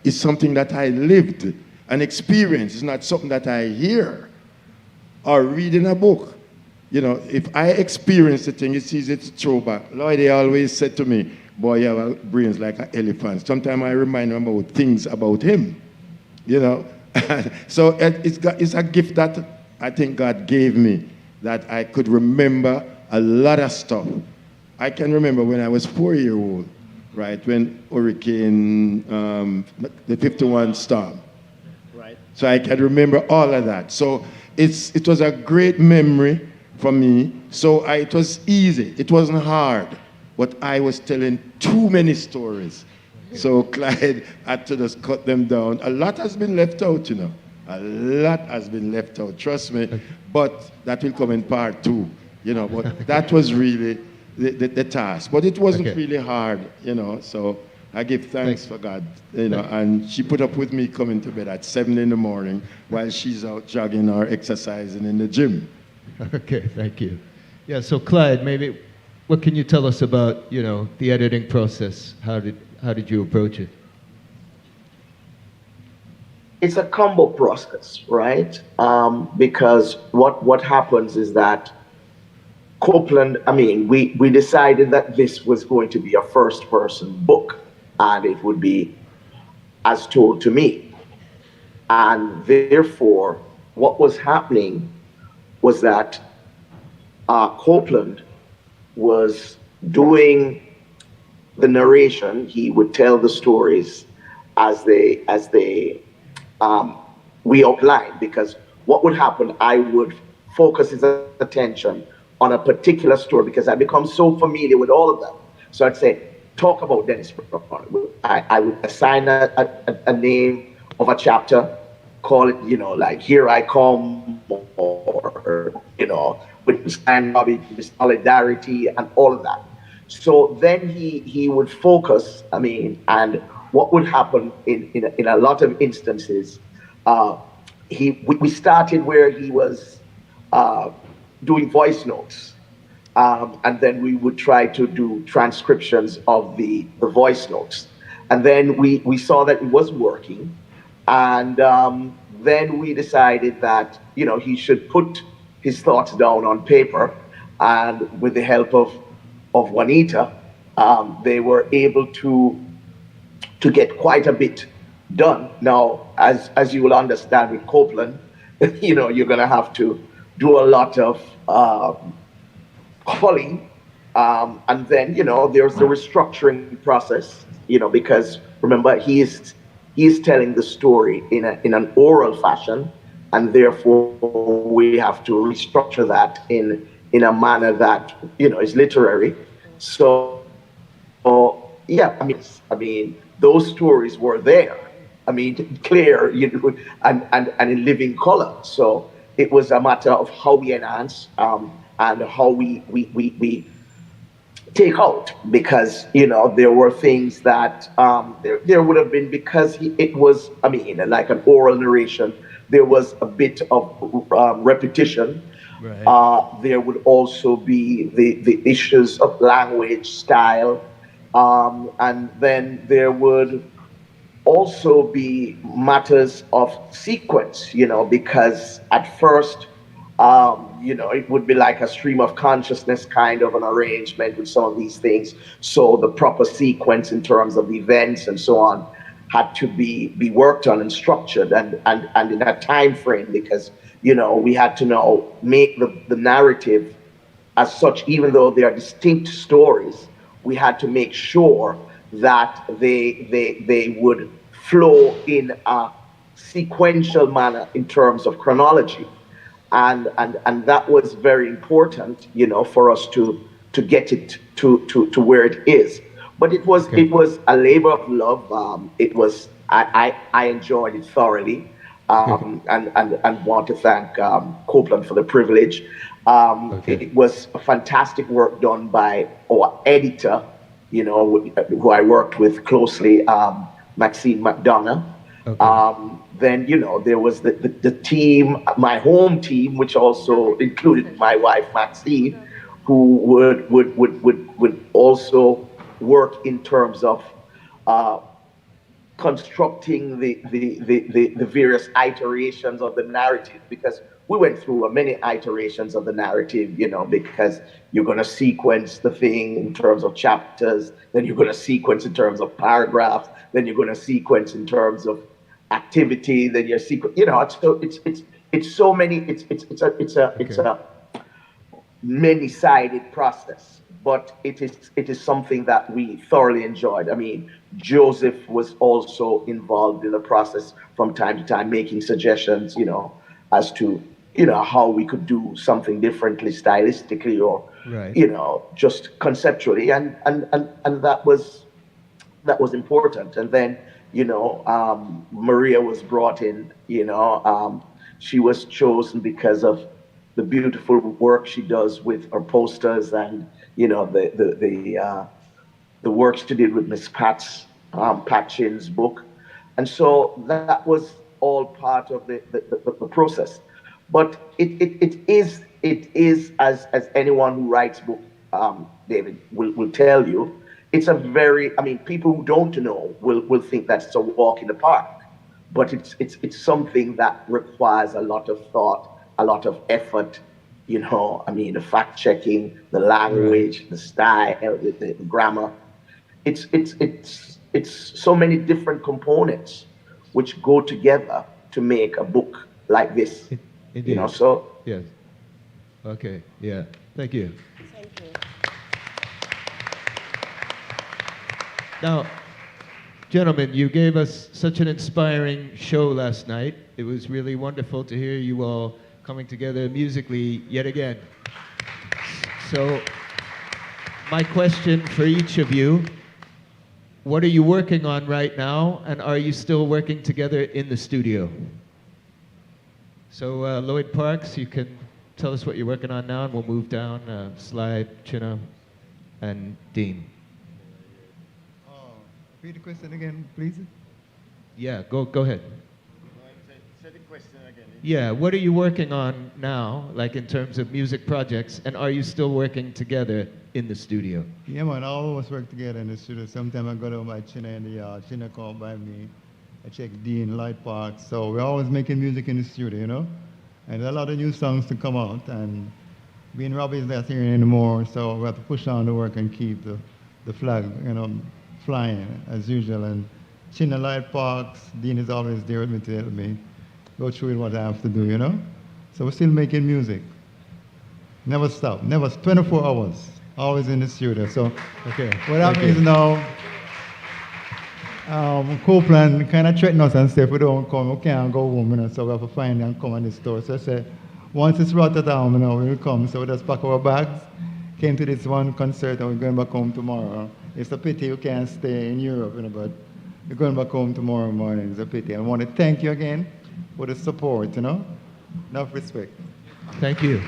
it's something that I lived and experienced. It's not something that I hear or read in a book. If I experience the thing, it's easy to throw back. Lloyd always said to me, boy, you have brains like an elephant. Sometimes I remind him about things about him, So it's a gift that I think God gave me, that I could remember a lot of stuff. I can remember when I was 4-year-old, right, when Hurricane, the 51 storm. Right. So I can remember all of that. So it was a great memory for me. So it was easy. It wasn't hard. But I was telling too many stories. So Clyde had to just cut them down. A lot has been left out, A lot has been left out, trust me. But that will come in part 2, But that was really the task. But it wasn't really hard, So I give thanks for God, And she put up with me coming to bed at 7 in the morning while she's out jogging or exercising in the gym. Okay, thank you. Yeah, so Clyde, maybe what can you tell us about, the editing process? How did you approach it? It's a combo process, right? Because what happens is that Copeland, we decided that this was going to be a first-person book, and it would be as told to me. And therefore, what was happening was that Copeland was doing the narration. He would tell the stories as we outlined, because what would happen, I would focus his attention on a particular story because I become so familiar with all of them. So I'd say, talk about Dennis Brown. I would assign a name of a chapter, call it, like Here I Come, or, with solidarity and all of that. So then he would focus, and what would happen in a lot of instances, we started where he was doing voice notes, and then we would try to do transcriptions of the voice notes. And then we saw that it was working, and then we decided that, he should put his thoughts down on paper, and with the help of Juanita, they were able to get quite a bit done. Now, as you will understand with Copeland, you're gonna have to do a lot of culling, and then there's the restructuring process, because remember he is telling the story in an oral fashion, and therefore we have to restructure that in a manner that is literary. So yeah, those stories were there, clear, and in living color. So it was a matter of how we enhance and how we take out, because there were things that there would have been, because it was like an oral narration, there was a bit of repetition. Right. There would also be the issues of language, style, and then there would also be matters of sequence, because at first, it would be like a stream of consciousness kind of an arrangement with some of these things. So the proper sequence in terms of events and so on had to be worked on and structured and in a time frame, because we had to now make the narrative as such. Even though they are distinct stories, we had to make sure that they would flow in a sequential manner in terms of chronology. And that was very important, you know, for us to get it to where it is. But it was a labor of love. I enjoyed it thoroughly, and want to thank Copeland for the privilege. It was a fantastic work done by our editor, you know, who I worked with closely, Maxine McDonough. Then, you know, there was the team, my home team, which also included my wife, Maxine, who would also work in terms of constructing the various iterations of the narrative, because we went through many iterations of the narrative, you know, because you're going to sequence the thing in terms of chapters, then you're going to sequence in terms of paragraphs, then you're going to sequence in terms of activity, then you're sequence, you know, it's so many, it's a many-sided process, but it is something that we thoroughly enjoyed. I mean, Joseph was also involved in the process from time to time, making suggestions, you know, as to, you know, how we could do something differently stylistically, or you know, just conceptually, and that was important. And then, you know, Maria was brought in, you know, she was chosen because of the beautiful work she does with her posters, and, you know, the work she did with Miss Patchin's book. And so that was all part of the process. But it is as anyone who writes book, David, will tell you, it's a very, I mean, people who don't know will think that's a walk in the park, but it's something that requires a lot of thought, a lot of effort, you know. I mean, the fact checking, the language, the style, the grammar. It's so many different components which go together to make a book like this. Indeed. You know, so. Yes. Okay, yeah. Thank you. Thank you. Now, gentlemen, you gave us such an inspiring show last night. It was really wonderful to hear you all coming together musically yet again. So, my question for each of you, what are you working on right now, and are you still working together in the studio? So, Lloyd Parks, you can tell us what you're working on now, and we'll move down. Clyde, Chinna, and Dean. Read the question again, please. Yeah, go ahead. Say the question again. Yeah, what are you working on now, like in terms of music projects, and are you still working together in the studio? Yeah, man, all of us work together in the studio. Sometimes I go down by Chinna in the yard. Chinna come by me. I check Dean, Lloyd Park. So we're always making music in the studio, you know? And a lot of new songs to come out. And being Robbie's not here anymore, so we have to push on the work and keep the flag, you know, flying as usual. And Chinna, Lloyd Parks, Dean is always there with me to help me go through what I have to do, you know? So we're still making music. Never stop, never, 24 hours, always in the studio. So Okay. what that means now, Copeland kind of threatened us and said, if we don't come, we can't go home, you know, so we have to find and come in the store. So I said, once it's Rototom, you know, we'll come. So we just pack our bags, came to this one concert, and we're going back home tomorrow. It's a pity you can't stay in Europe, you know, but we're going back home tomorrow morning. It's a pity. I want to thank you again for the support, you know. Enough respect. Thank you.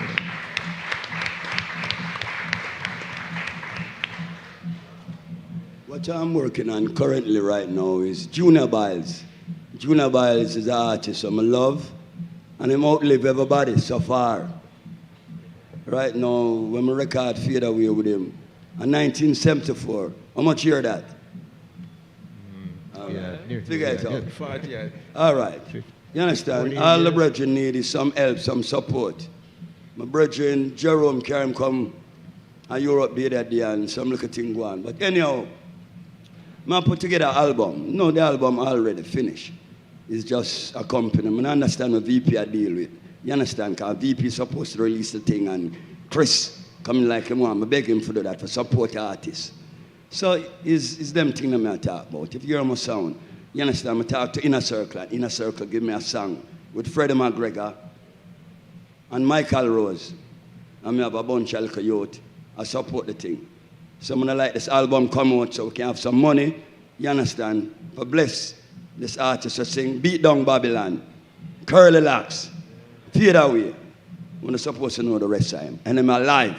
What I'm working on currently right now is Junior Biles. Junior Biles is an artist I love, and I'm outlive everybody so far. Right now, when my record fade away with him, in 1974, how much hear that? Figure it out. All right. You understand? All the brethren need is some help, some support. My brethren, Jerome, carry him come and Europe be that day and some little thing go on. But anyhow, I put together an album. No, the album already finished. It's just a company. I understand what VP I deal with. You understand? Because VP is supposed to release the thing, and Chris coming like him on. I beg him to do that, for support artists. So it's them thing that I talk about. If you hear my sound, You understand? I talk to Inner Circle, and Inner Circle give me a song with Freddie McGregor and Michael Rose. And me have a bunch of little youth. I support the thing. So I'm gonna like this album come out so we can have some money, you understand? But bless this artist to sing Beat Down Babylon, Curly Locks, Fade Away. We're supposed to know the rest of him. And I'm alive.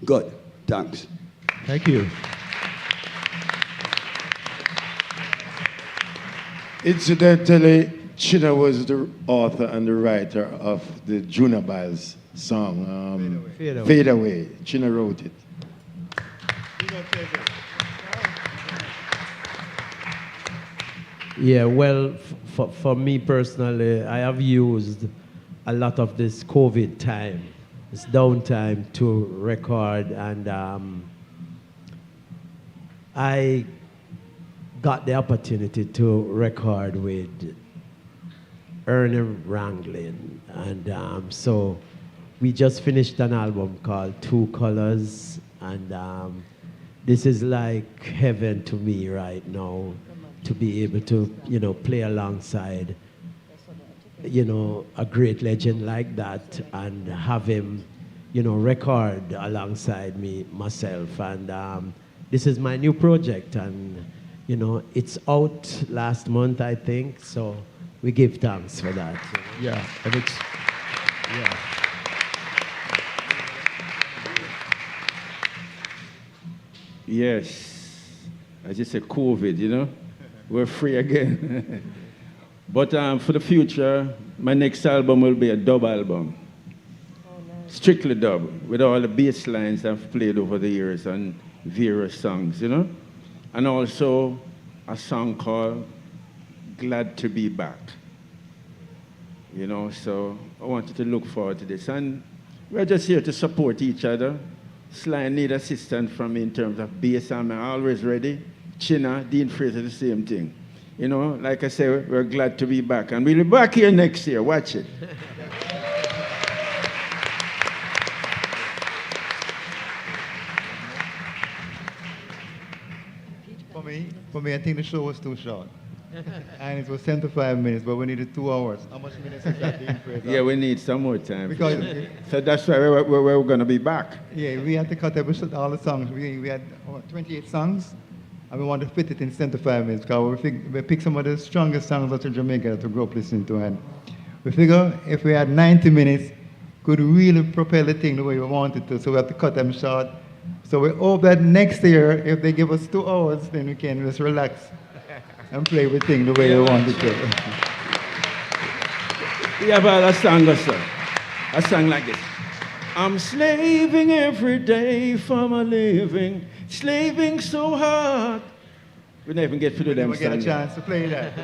Good. Thanks. Thank you. Incidentally, Chinna was the author and the writer of the Junabiles song, Fade Away. Chinna wrote it. Yeah, well, for me personally, I have used a lot of this COVID time, this downtime to record, and I got the opportunity to record with Earl Wrangling, and so we just finished an album called Two Colors, and this is like heaven to me right now, to be able to, play alongside, a great legend like that, and have him, record alongside myself, and this is my new project, and it's out last month, I think, so we give thanks for that. Yeah, and it's, yeah. Yes, as you say, COVID, we're free again. But for the future, my next album will be a dub album. Strictly dub, with all the bass lines I've played over the years on various songs, And also a song called Glad to Be Back. So I wanted to look forward to this. And we're just here to support each other. Sly need assistance from me in terms of bass. I'm always ready. Chinna, Dean Fraser, the same thing. Like I say, we're glad to be back. And we'll be back here next year. Watch it. For me, I think the show was too short. And it was 75 minutes, but we needed 2 hours. How much minutes is that, Dean Fraser? Yeah, we need some more time. Because so that's why we're going to be back. yeah, we had to cut all the songs. We had 28 songs, and we wanted to fit it in 75 minutes, because we picked some of the strongest songs out of Jamaica to grow up listening to. And we figure if we had 90 minutes, could really propel the thing the way we wanted to, so we have to cut them short. So we hope that next year, if they give us 2 hours, then we can just relax and play with things the way we want it to. Yeah, but a song, sir. A song like this. I'm slaving every day for my living, slaving so hard. We never get to do them. We get a chance to play that,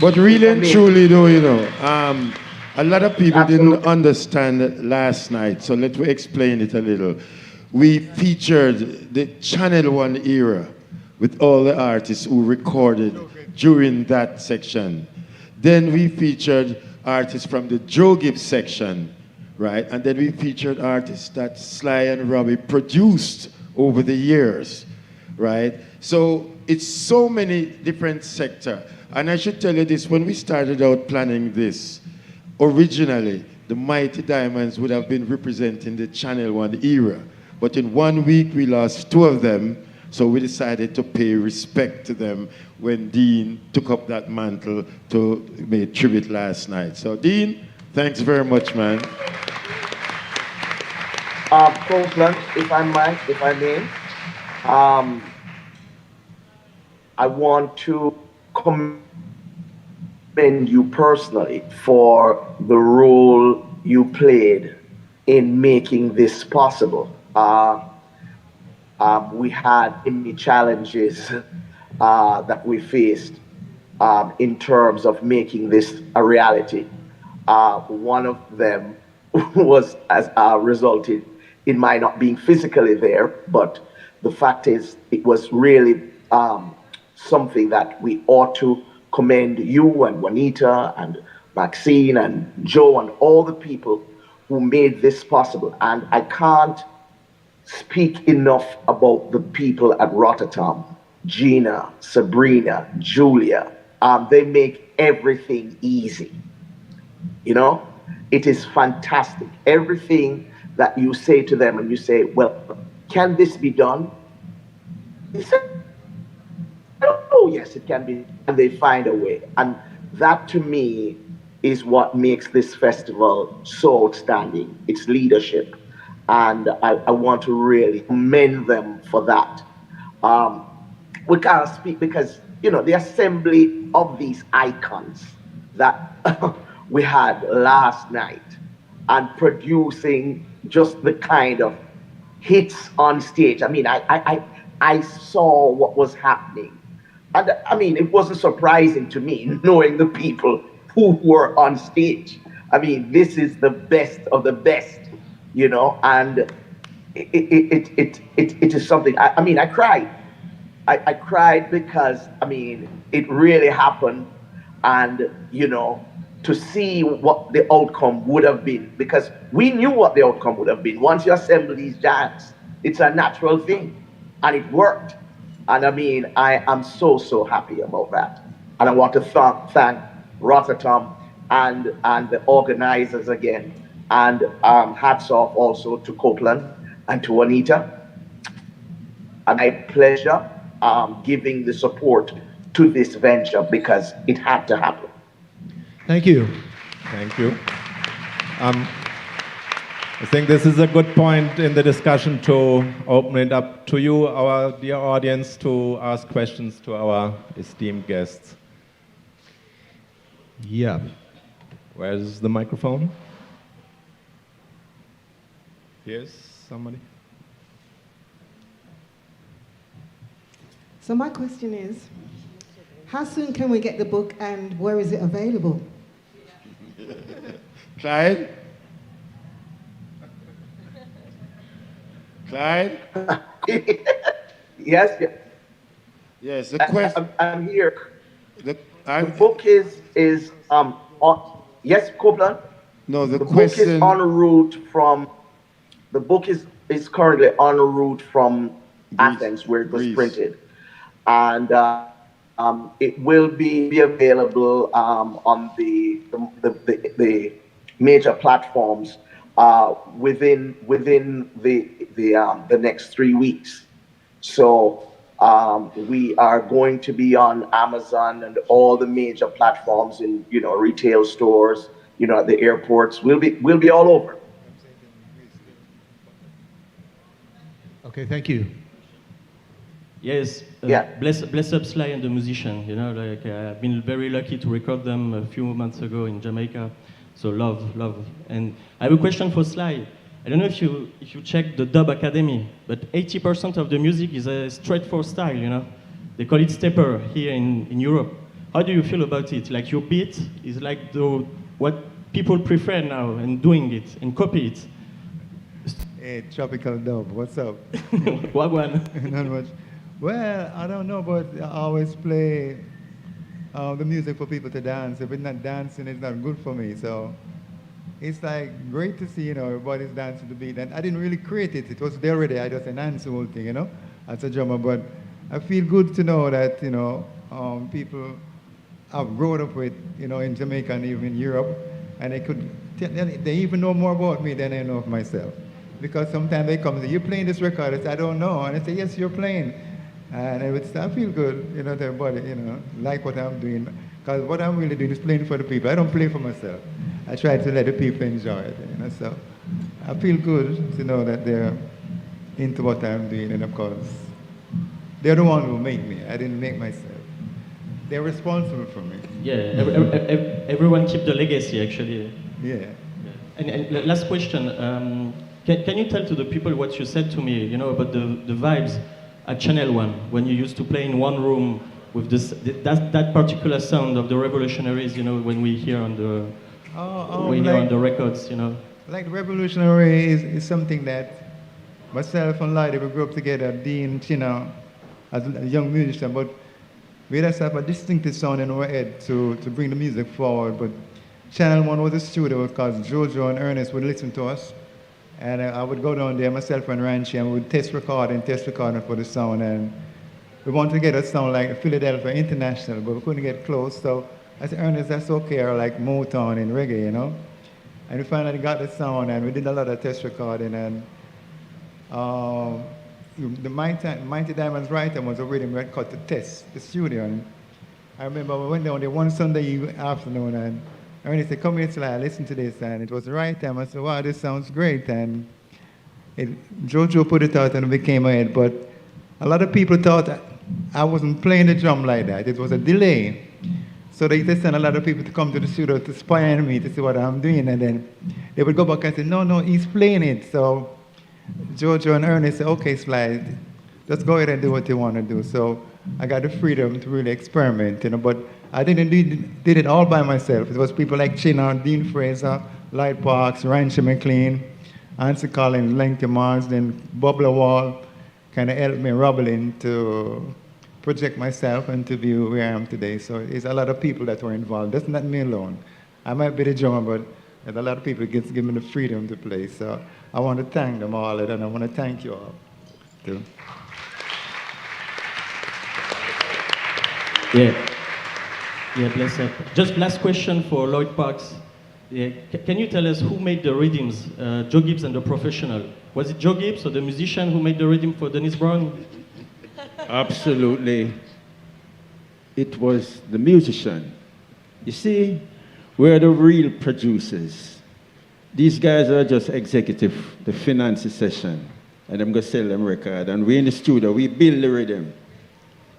But really and truly, though, a lot of people didn't understand last night, so let me explain it a little. We featured the Channel 1 era with all the artists who recorded during that section. Then we featured artists from the Joe Gibbs section, right? And then we featured artists that Sly and Robbie produced over the years, right? So it's so many different sectors. And I should tell you this, when we started out planning this, originally, the Mighty Diamonds would have been representing the Channel 1 era. But in 1 week, we lost 2 of them, so we decided to pay respect to them when Dean took up that mantle to make tribute last night. So Dean, thanks very much, man. Copeland, if I may, I want to commend you personally for the role you played in making this possible. We had many challenges that we faced in terms of making this a reality. One of them was resulted in my not being physically there, but the fact is it was really something that we ought to commend you and Juanita and Maxine and Joe and all the people who made this possible. And I can't speak enough about the people at Rototom. Gina, Sabrina, Julia. They make everything easy. You know, it is fantastic. Everything that you say to them and you say, well, can this be done? They say, oh, yes, it can be. And they find a way. And that to me is what makes this festival so outstanding. It's leadership. And I want to really commend them for that. We can't speak because, you know, the assembly of these icons that we had last night and producing just the kind of hits on stage. I mean, I saw what was happening. And I mean, it wasn't surprising to me knowing the people who were on stage. I mean, this is the best of the best, you know, and it is something. I mean, I cried. I cried because, I mean, it really happened. And, you know, to see what the outcome would have been, because we knew what the outcome would have been. Once you assemble these giants, it's a natural thing. And it worked. And I mean, I am so, so happy about that. And I want to thank Rototom and the organizers again. And hats off also to Copeland and to Anita. And my pleasure giving the support to this venture because it had to happen. Thank you. Thank you. I think this is a good point in the discussion to open it up to you, our dear audience, to ask questions to our esteemed guests. Yeah. Where's the microphone? Here's somebody. So my question is, how soon can we get the book and where is it available? Clyde? Clyde? Yes. Yes, the question. I'm here. The book is on. Yes, Copeland. No, the book question. is en route from. The book is currently en route from Athens, where it was printed, and it will be available on the major platforms within the next 3 weeks. So we are going to be on Amazon and all the major platforms in retail stores, at the airports. We'll be all over. Okay, thank you. Yes, bless up Sly and the musician. I've been very lucky to record them a few months ago in Jamaica. So love. And I have a question for Sly. I don't know if you checked the Dub Academy, but 80% of the music is a straight four style. They call it stepper here in Europe. How do you feel about it? Like your beat is like what people prefer now and doing it and copy it. Hey, Tropical Dub, what's up? Wagwan. Not much. Well, I don't know, but I always play the music for people to dance. If it's not dancing, it's not good for me. So it's like great to see, everybody's dancing to the beat. And I didn't really create it. It was there already. I just enhanced the whole thing, as a drummer. But I feel good to know that, people I've grown up with, in Jamaica and even in Europe, and they even know more about me than I know of myself. Because sometimes they come and say, "You're playing this record?" I say, "I don't know." And I say, "Yes, you're playing." And I feel good, that everybody, like what I'm doing. Because what I'm really doing is playing for the people. I don't play for myself. I try to let the people enjoy it, So I feel good to know that they're into what I'm doing. And of course, they're the one who make me. I didn't make myself. They're responsible for me. Yeah, everyone keep the legacy, actually. Yeah. And last question. Can you tell to the people what you said to me, about the vibes at Channel 1, when you used to play in one room with that particular sound of the Revolutionaries, when we hear on the on the records, Like Revolutionary is something that myself and Lloyd, we grew up together, Dean, Chinna, as a young musician, but we just have a distinctive sound in our head to bring the music forward. But Channel 1 was a studio because Jojo and Ernest would listen to us. And I would go down there, myself and Ranchi, and we would test recording for the sound. And we wanted to get a sound like Philadelphia International, but we couldn't get close. So I said, Ernest, that's okay, or like Motown in reggae, you know? And we finally got the sound, and we did a lot of test recording. And the Mighty Diamonds writer was a rhythm we had cut to test the studio. And I remember we went down there one Sunday afternoon, and Ernest said, come here, Sly, listen to this. And it was the right time. I said, wow, this sounds great. And Jojo put it out and it became a hit. But a lot of people thought I wasn't playing the drum like that. It was a delay. So they just sent a lot of people to come to the studio to spy on me to see what I'm doing. And then they would go back and say, no, he's playing it. So Jojo and Ernest said, okay, Sly, just go ahead and do what you want to do. So I got the freedom to really experiment, you know, but I did it all by myself. It was people like Chinna, Dean Fraser, Lloyd Parks, Ranchi McLean, Ansi Collins, Lenky Marsden, Bubbler Wall kind of helped me rubbling to project myself and to be where I am today. So it's a lot of people that were involved. That's not me alone. I might be the drummer, but there's a lot of people that give me the freedom to play. So I want to thank them all, and I want to thank you all, too. Yeah, bless up. Just last question for Lloyd Parks. Yeah. Can you tell us who made the rhythms, Joe Gibbs and the professional? Was it Joe Gibbs or the musician who made the rhythm for Dennis Brown? Absolutely. It was the musician. You see, we're the real producers. These guys are just executive, the finance session, and I'm going to sell them record. And we in the studio, we build the rhythm.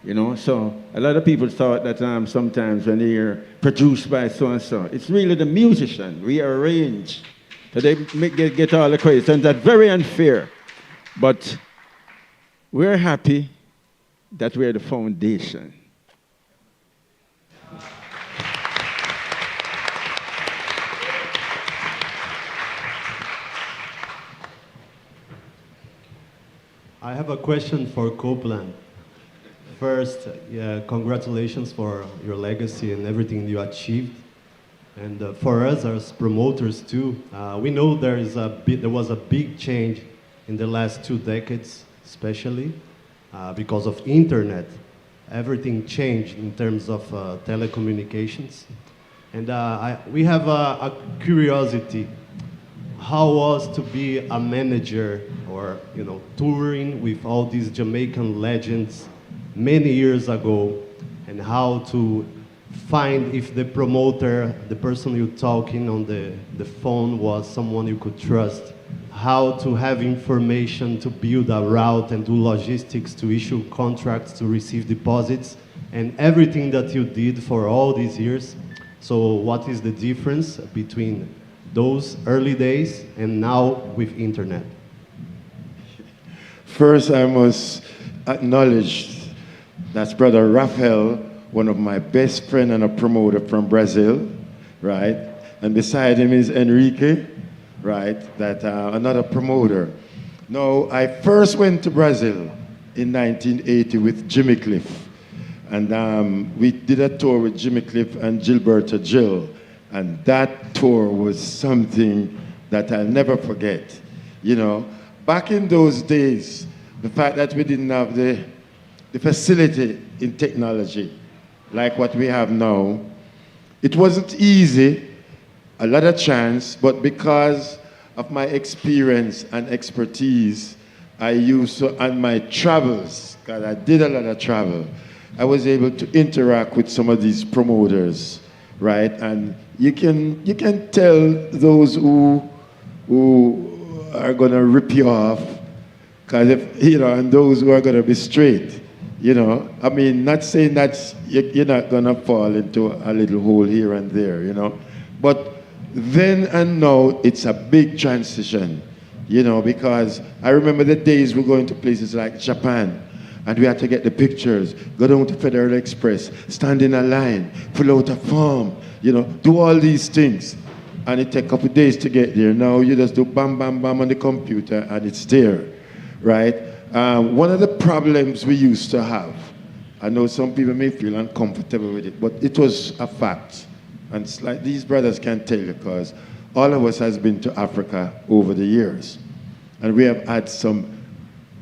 You know, so a lot of people thought that sometimes when they hear produced by so-and-so, it's really the musician. We arrange. So they get all the credit, and that's very unfair. But we're happy that we're the foundation. I have a question for Copeland. First, congratulations for your legacy and everything you achieved. And for us as promoters too, we know there was a big change in the last 2 decades, especially because of internet. Everything changed in terms of telecommunications. And we have a curiosity. How was to be a manager or, you know, touring with all these Jamaican legends many years ago, and how to find if the promoter, the person you're talking on the phone was someone you could trust, how to have information to build a route and do logistics to issue contracts to receive deposits, and everything that you did for all these years. So what is the difference between those early days and now with internet? First, I must acknowledge that's Brother Rafael, one of my best friend and a promoter from Brazil, right? And beside him is Enrique, right? That another promoter. No, I first went to Brazil in 1980 with Jimmy Cliff. And we did a tour with Jimmy Cliff and Gilberto Gil. And that tour was something that I'll never forget. You know, back in those days, the fact that we didn't have the facility in technology like what we have now, it wasn't easy, a lot of chance, but because of my experience and expertise, I used to, on my travels, because I did a lot of travel, I was able to interact with some of these promoters, right? And you can tell those who are gonna rip you off, because if, you know, and those who are gonna be straight, you know. I mean, not saying that you're not gonna fall into a little hole here and there, you know. But then and now, it's a big transition, you know, because I remember the days we're going to places like Japan, and we had to get the pictures, go down to Federal Express, stand in a line, fill out a form, you know, do all these things. And it takes a couple of days to get there. Now you just do bam, bam, bam on the computer and it's there, right? One of the problems we used to have, I know some people may feel uncomfortable with it, but it was a fact. And it's like these brothers can tell you, because all of us has been to Africa over the years. And we have had some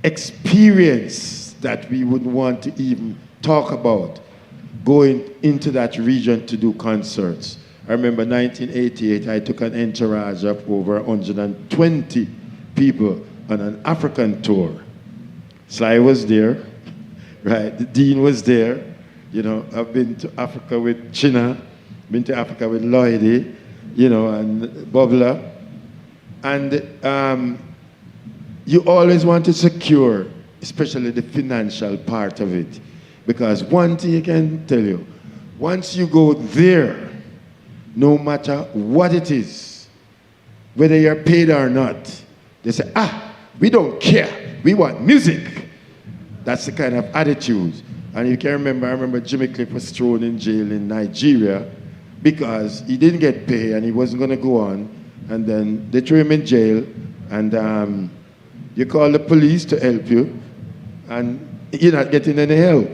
experience that we wouldn't want to even talk about going into that region to do concerts. I remember 1988, I took an entourage of over 120 people on an African tour. Sly was there, right? The Dean was there. You know, I've been to Africa with Chinna, been to Africa with Lloyd, you know, and Bubbler. And you always want to secure, especially the financial part of it. Because one thing I can tell you, once you go there, no matter what it is, whether you're paid or not, they say, we don't care, we want music. That's the kind of attitude. And you can remember, I remember Jimmy Cliff was thrown in jail in Nigeria because he didn't get paid and he wasn't going to go on. And then they threw him in jail, and you call the police to help you, and you're not getting any help,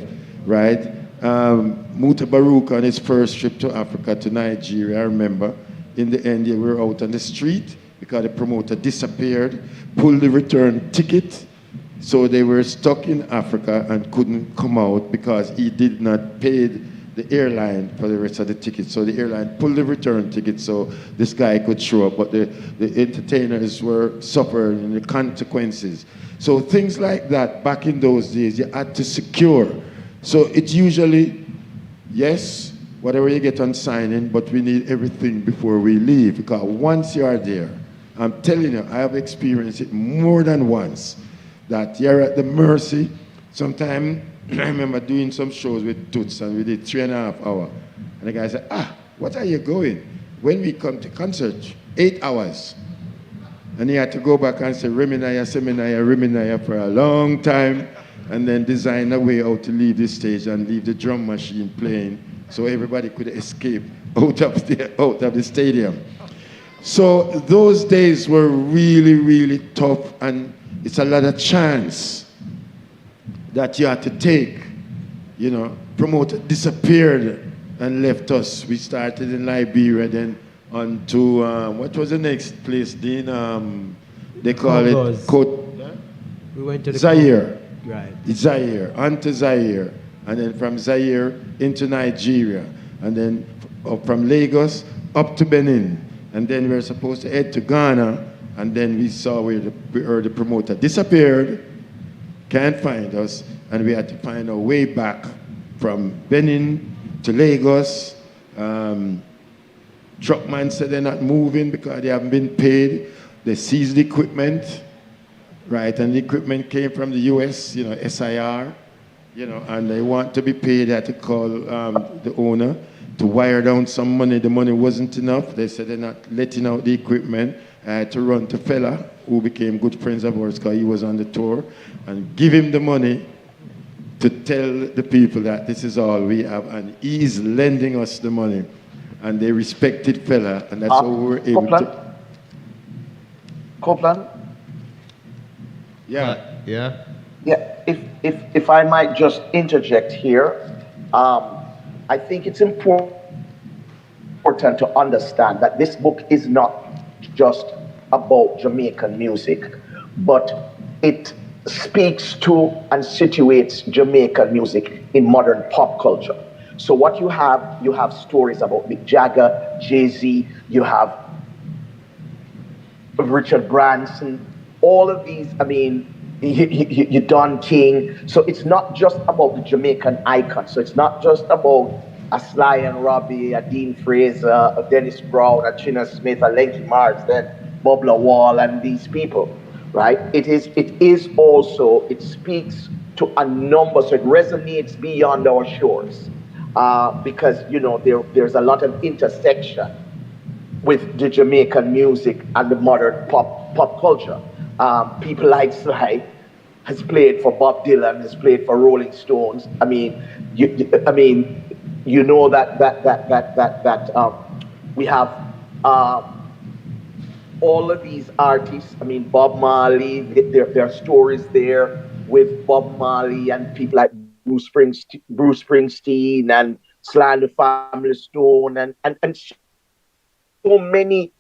right? Muta Baruch on his first trip to Africa, to Nigeria, I remember, in the end, we were out on the street because the promoter disappeared, pulled the return ticket, so they were stuck in Africa and couldn't come out because he did not pay the airline for the rest of the tickets. So the airline pulled the return ticket so this guy could show up, but the entertainers were suffering the consequences. So things like that, back in those days, you had to secure. So it's usually, yes, whatever you get on signing, but we need everything before we leave, because once you are there, I'm telling you, I have experienced it more than once, that you're at the mercy. Sometimes, I remember doing some shows with Toots, and we did 3.5 hours. And the guy said, what are you going? When we come to concert, 8 hours. And he had to go back and say, Reminaya for a long time, and then design a way out to leave the stage and leave the drum machine playing so everybody could escape out of the stadium. So those days were really, really tough, and it's a lot of chance that you had to take. You know, promoter disappeared and left us. We started in Liberia, then on to, what was the next place, Dean? They call it We went to the Zaire. Right. Zaire, on to Zaire, and then from Zaire into Nigeria, and then from Lagos up to Benin, and then we were supposed to head to Ghana, and then we saw where the promoter disappeared, can't find us, and we had to find our way back from Benin to Lagos. Truckman said they're not moving because they haven't been paid. They seized the equipment. Right, and the equipment came from the US, you know, SIR, you know, and they want to be paid. They had to call the owner to wire down some money. The money wasn't enough. They said they're not letting out the equipment. I had to run to Fella, who became good friends of ours because he was on the tour, and give him the money to tell the people that this is all we have, and he's lending us the money. And they respected Fella, and that's how we were able to... Copeland? Yeah. If I might just interject here, I think it's important to understand that this book is not just about Jamaican music, but it speaks to and situates Jamaican music in modern pop culture. So what you have stories about Mick Jagger, Jay-Z, you have Richard Branson, all of these, I mean, you Don King. So it's not just about the Jamaican icon. So it's not just about a Sly and Robbie, a Dean Fraser, a Dennis Brown, a Chinna Smith, a Lenky Marsden, Bubla Wall, and these people, right? It is also, it speaks to a number, so it resonates beyond our shores. Because, you know, there's a lot of intersection with the Jamaican music and the modern pop culture. People like Sly has played for Bob Dylan, has played for Rolling Stones. I mean, you know that we have all of these artists. I mean, Bob Marley. There are stories there with Bob Marley and people like Bruce Springsteen and Sly and the Family Stone and so many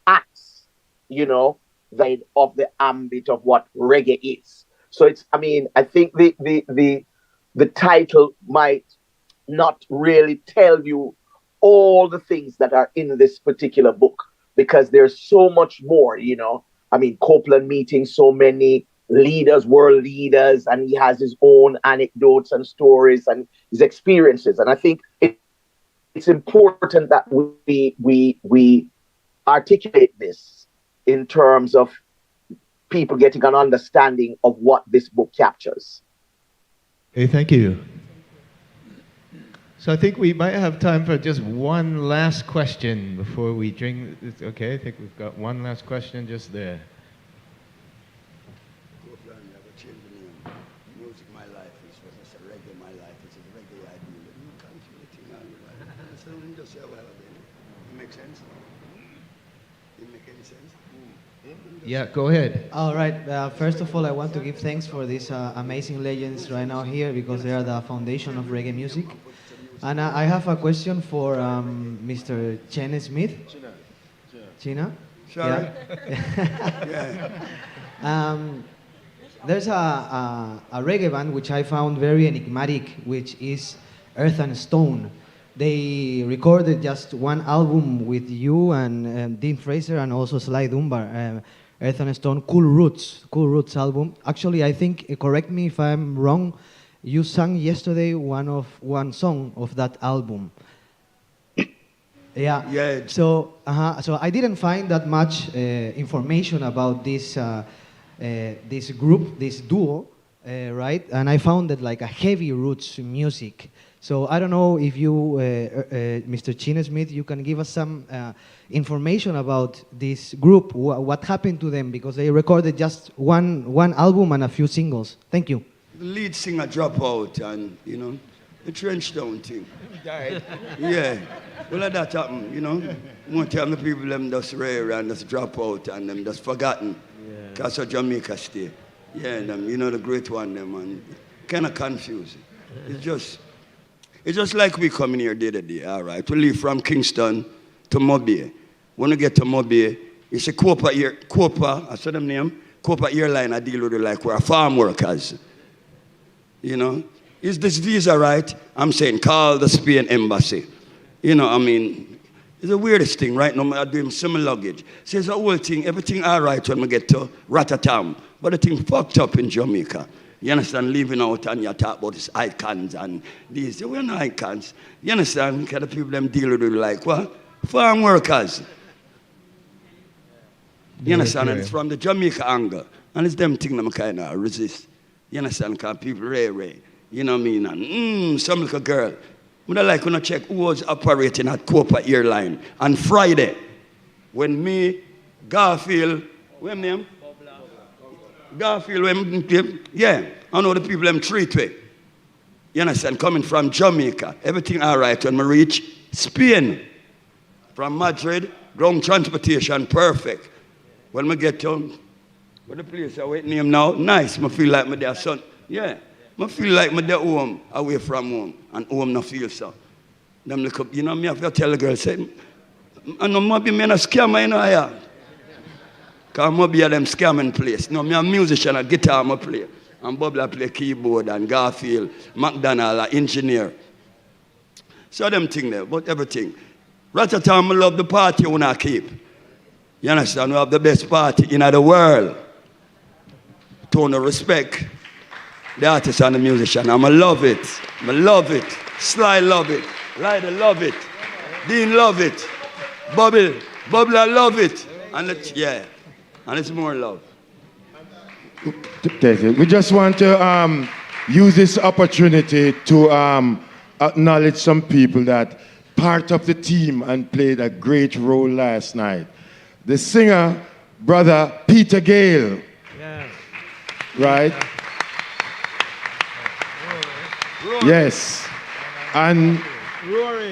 acts, you know, of the ambit of what reggae is. So it's, I mean, I think the title might not really tell you all the things that are in this particular book, because there's so much more, you know. I mean, Copeland meeting so many leaders, world leaders, and he has his own anecdotes and stories and his experiences. And I think it's important that we articulate this in terms of people getting an understanding of what this book captures. Hey, thank you. So I think we might have time for just one last question before we drink. Okay, I think we've got one last question just there. Music, my life is what I said, reggae, my life. It's a reggae idea. It makes sense? It make any sense? Yeah, go ahead. All right. First of all, I want to give thanks for these amazing legends right now here, because they are the foundation of reggae music. And I have a question for Mr. Chinna Smith. Chinna? Sorry? Yeah. There's a reggae band which I found very enigmatic, which is Earth and Stone. They recorded just one album with you and Dean Fraser and also Sly Dunbar, Earth and Stone, Cool Roots album. Actually, I think, correct me if I'm wrong, you sang yesterday one song of that album. Yeah. So I didn't find that much information about this this group, this duo, right? And I found it like a heavy roots music. So I don't know if you, Mr. Chinna Smith, you can give us some information about this group. What happened to them? Because they recorded just one album and a few singles. Thank you. The lead singer dropped out, and, you know, the trench down thing. Died. Yeah. Well, that happened, you know. One time the people, them just rare and just drop out and them just forgotten. Because of Jamaica stay. Yeah, them, you know, the great one, them, and kind of confusing. It's just like we come in here day to day, all right. We leave from Kingston to Mobile. When we get to Mobile, it's a Copa, I said them name, Copa airline I deal with it like we're farm workers. You know, is this visa right? I'm saying call the Spain embassy. You know, I mean, it's the weirdest thing, right? No matter doing some luggage. Says the whole thing, everything all right when we get to Rototom. But the thing fucked up in Jamaica. You understand, leaving out and you talk about these icons and these. We're not icons. You understand? Because the people them deal with it like, what? Farm workers. You understand? And it's from the Jamaica angle. And it's them thing that I kind of resist. You understand? Because people ray. You know what I mean? And some little girl. I like when I check who was operating at Copa Airline. On Friday, when me, Garfield, what's name? Garfield, yeah, I know the people them treat me. You understand? Coming from Jamaica. Everything all right when I reach Spain. From Madrid, ground transportation, perfect. When I get to where the place I wait name now, nice. I feel like my dear son. Yeah. I feel like my dear home, away from home. And home no feel so. Them look up, you know, me have to tell the girl, say, I know maybe me a scammer, you know, I am. Because I'm be a them scamming place. No, me a musician, a guitar I play. And Bubble I play keyboard, and Garfield, McDonald, an engineer. So them thing there, but everything. Rototom, I love the party when I keep. You understand? We have the best party in the world. Tone of respect. The artist and the musician. I love it. I love it. Sly love it. Lyda love it. Dean love it. Bubble I love it. And yeah. And it's more love. We just want to use this opportunity to acknowledge some people that part of the team and played a great role last night. The singer, brother Peter Gale. Yeah. Right? Yes. And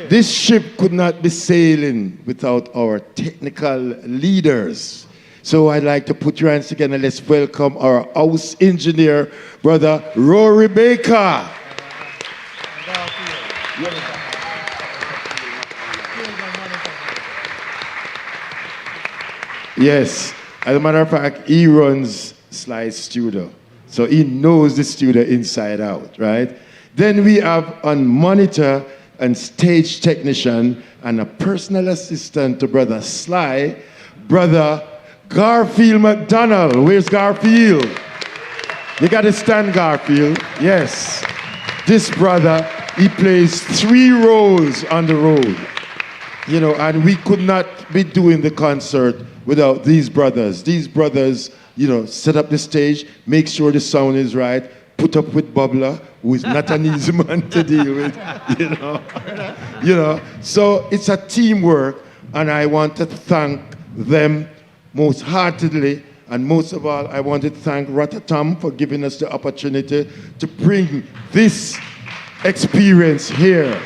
this ship could not be sailing without our technical leaders. So I'd like to put your hands together and let's welcome our house engineer, brother Rory Baker. Yes. As a matter of fact, he runs Sly's studio. So he knows the studio inside out, right? Then we have on monitor and stage technician and a personal assistant to Brother Sly, Brother Garfield McDonald. Where's Garfield? You got to stand, Garfield. Yes. This brother, he plays 3 roles on the road. You know, and we could not be doing the concert without these brothers. These brothers, you know, set up the stage, make sure the sound is right, put up with Bubbler, who is not an easy man to deal with, you know. You know, so it's a teamwork, and I want to thank them most heartedly, and most of all, I want to thank Rototom for giving us the opportunity to bring this experience here.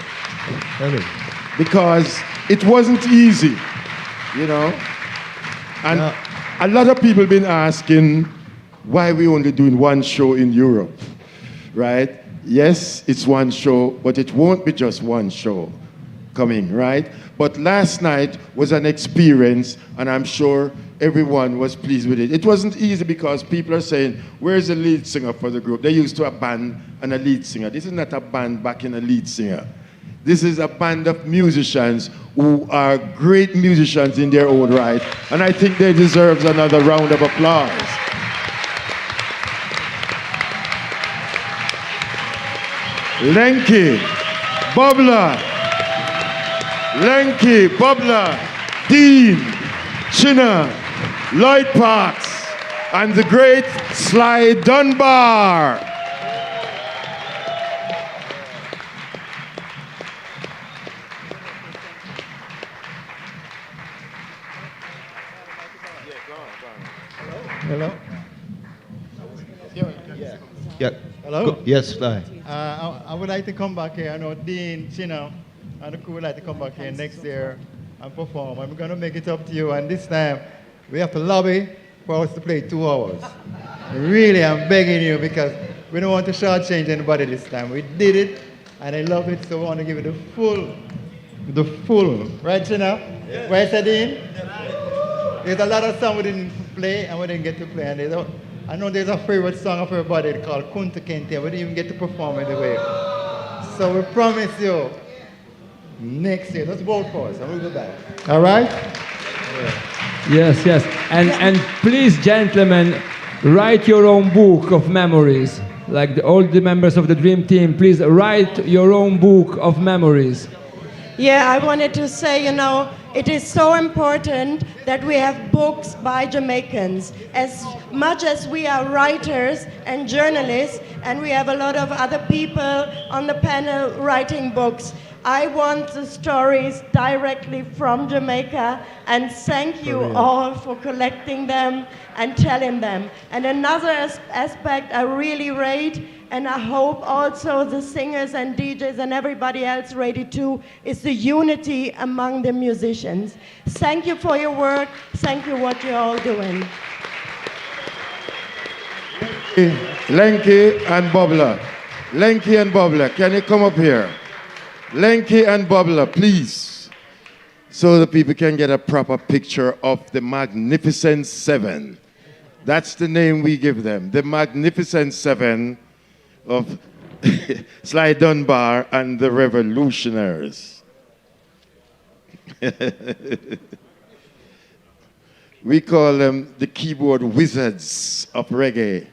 Because it wasn't easy, you know. And a lot of people have been asking why we only doing one show in Europe, right? Yes, it's one show, but it won't be just one show coming, right? But last night was an experience, and I'm sure everyone was pleased with it. It wasn't easy because people are saying, where's the lead singer for the group? They used to have a band and a lead singer. This is not a band backing a lead singer. This is a band of musicians who are great musicians in their own right, and I think they deserve another round of applause. Lenky, Bubbler, Lenky, Bubbler, Dean, Chinna, Lloyd Parks, and the great Sly Dunbar. Hello? Yeah. Hello? Yes, Sly. I would like to come back here. I know Dean, Chinna, and the crew would like to come back here next year and perform. I'm going to make it up to you, and this time we have to lobby for us to play 2 hours. Really, I'm begging you, because we don't want to shortchange anybody this time. We did it, and I love it, so we want to give it the full. Right, Chinna? Yes. Right, Dean? There's a lot of songs we didn't play and we didn't get to play. And I know there's a favorite song of everybody called Kunta Kinte. We didn't even get to perform it anyway. So we promise you, next year, let's vote for us and we'll be back. All right? Yes, yes. And please, gentlemen, write your own book of memories. Like all the members of the Dream Team, please write your own book of memories. Yeah, I wanted to say, you know, it is so important that we have books by Jamaicans. As much as we are writers and journalists, and we have a lot of other people on the panel writing books, I want the stories directly from Jamaica, and thank you all for collecting them and telling them. And another aspect I really rate, and I hope also the singers and DJs and everybody else rate it too, is the unity among the musicians. Thank you for your work. Thank you what you're all doing. Lenky and Bubbler. Lenky and Bubbler, can you come up here? Lenky and Bubbler, please. So the people can get a proper picture of the Magnificent Seven. That's the name we give them. The Magnificent Seven of Sly Dunbar and the Revolutionaries. We call them the keyboard wizards of reggae.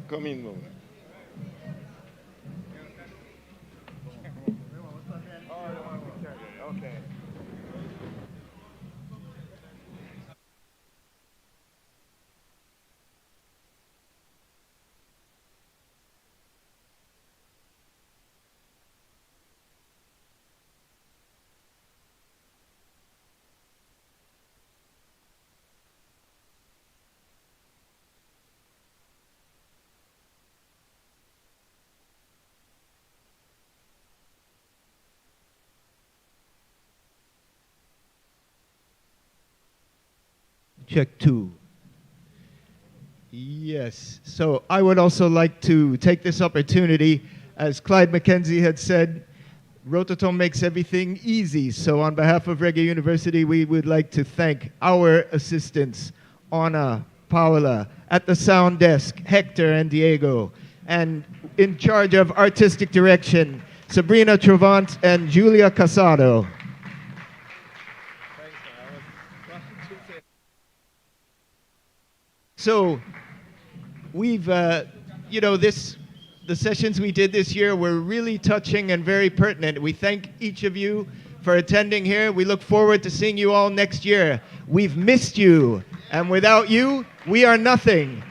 Come in, Mama. Check 2. Yes, so I would also like to take this opportunity, as Clyde McKenzie had said, Rototom makes everything easy. So on behalf of Reggae University, we would like to thank our assistants, Anna, Paola, at the sound desk, Hector and Diego, and in charge of artistic direction, Sabrina Travant and Julia Casado. So we've, the sessions we did this year were really touching and very pertinent. We thank each of you for attending here. We look forward to seeing you all next year. We've missed you, and without you, we are nothing.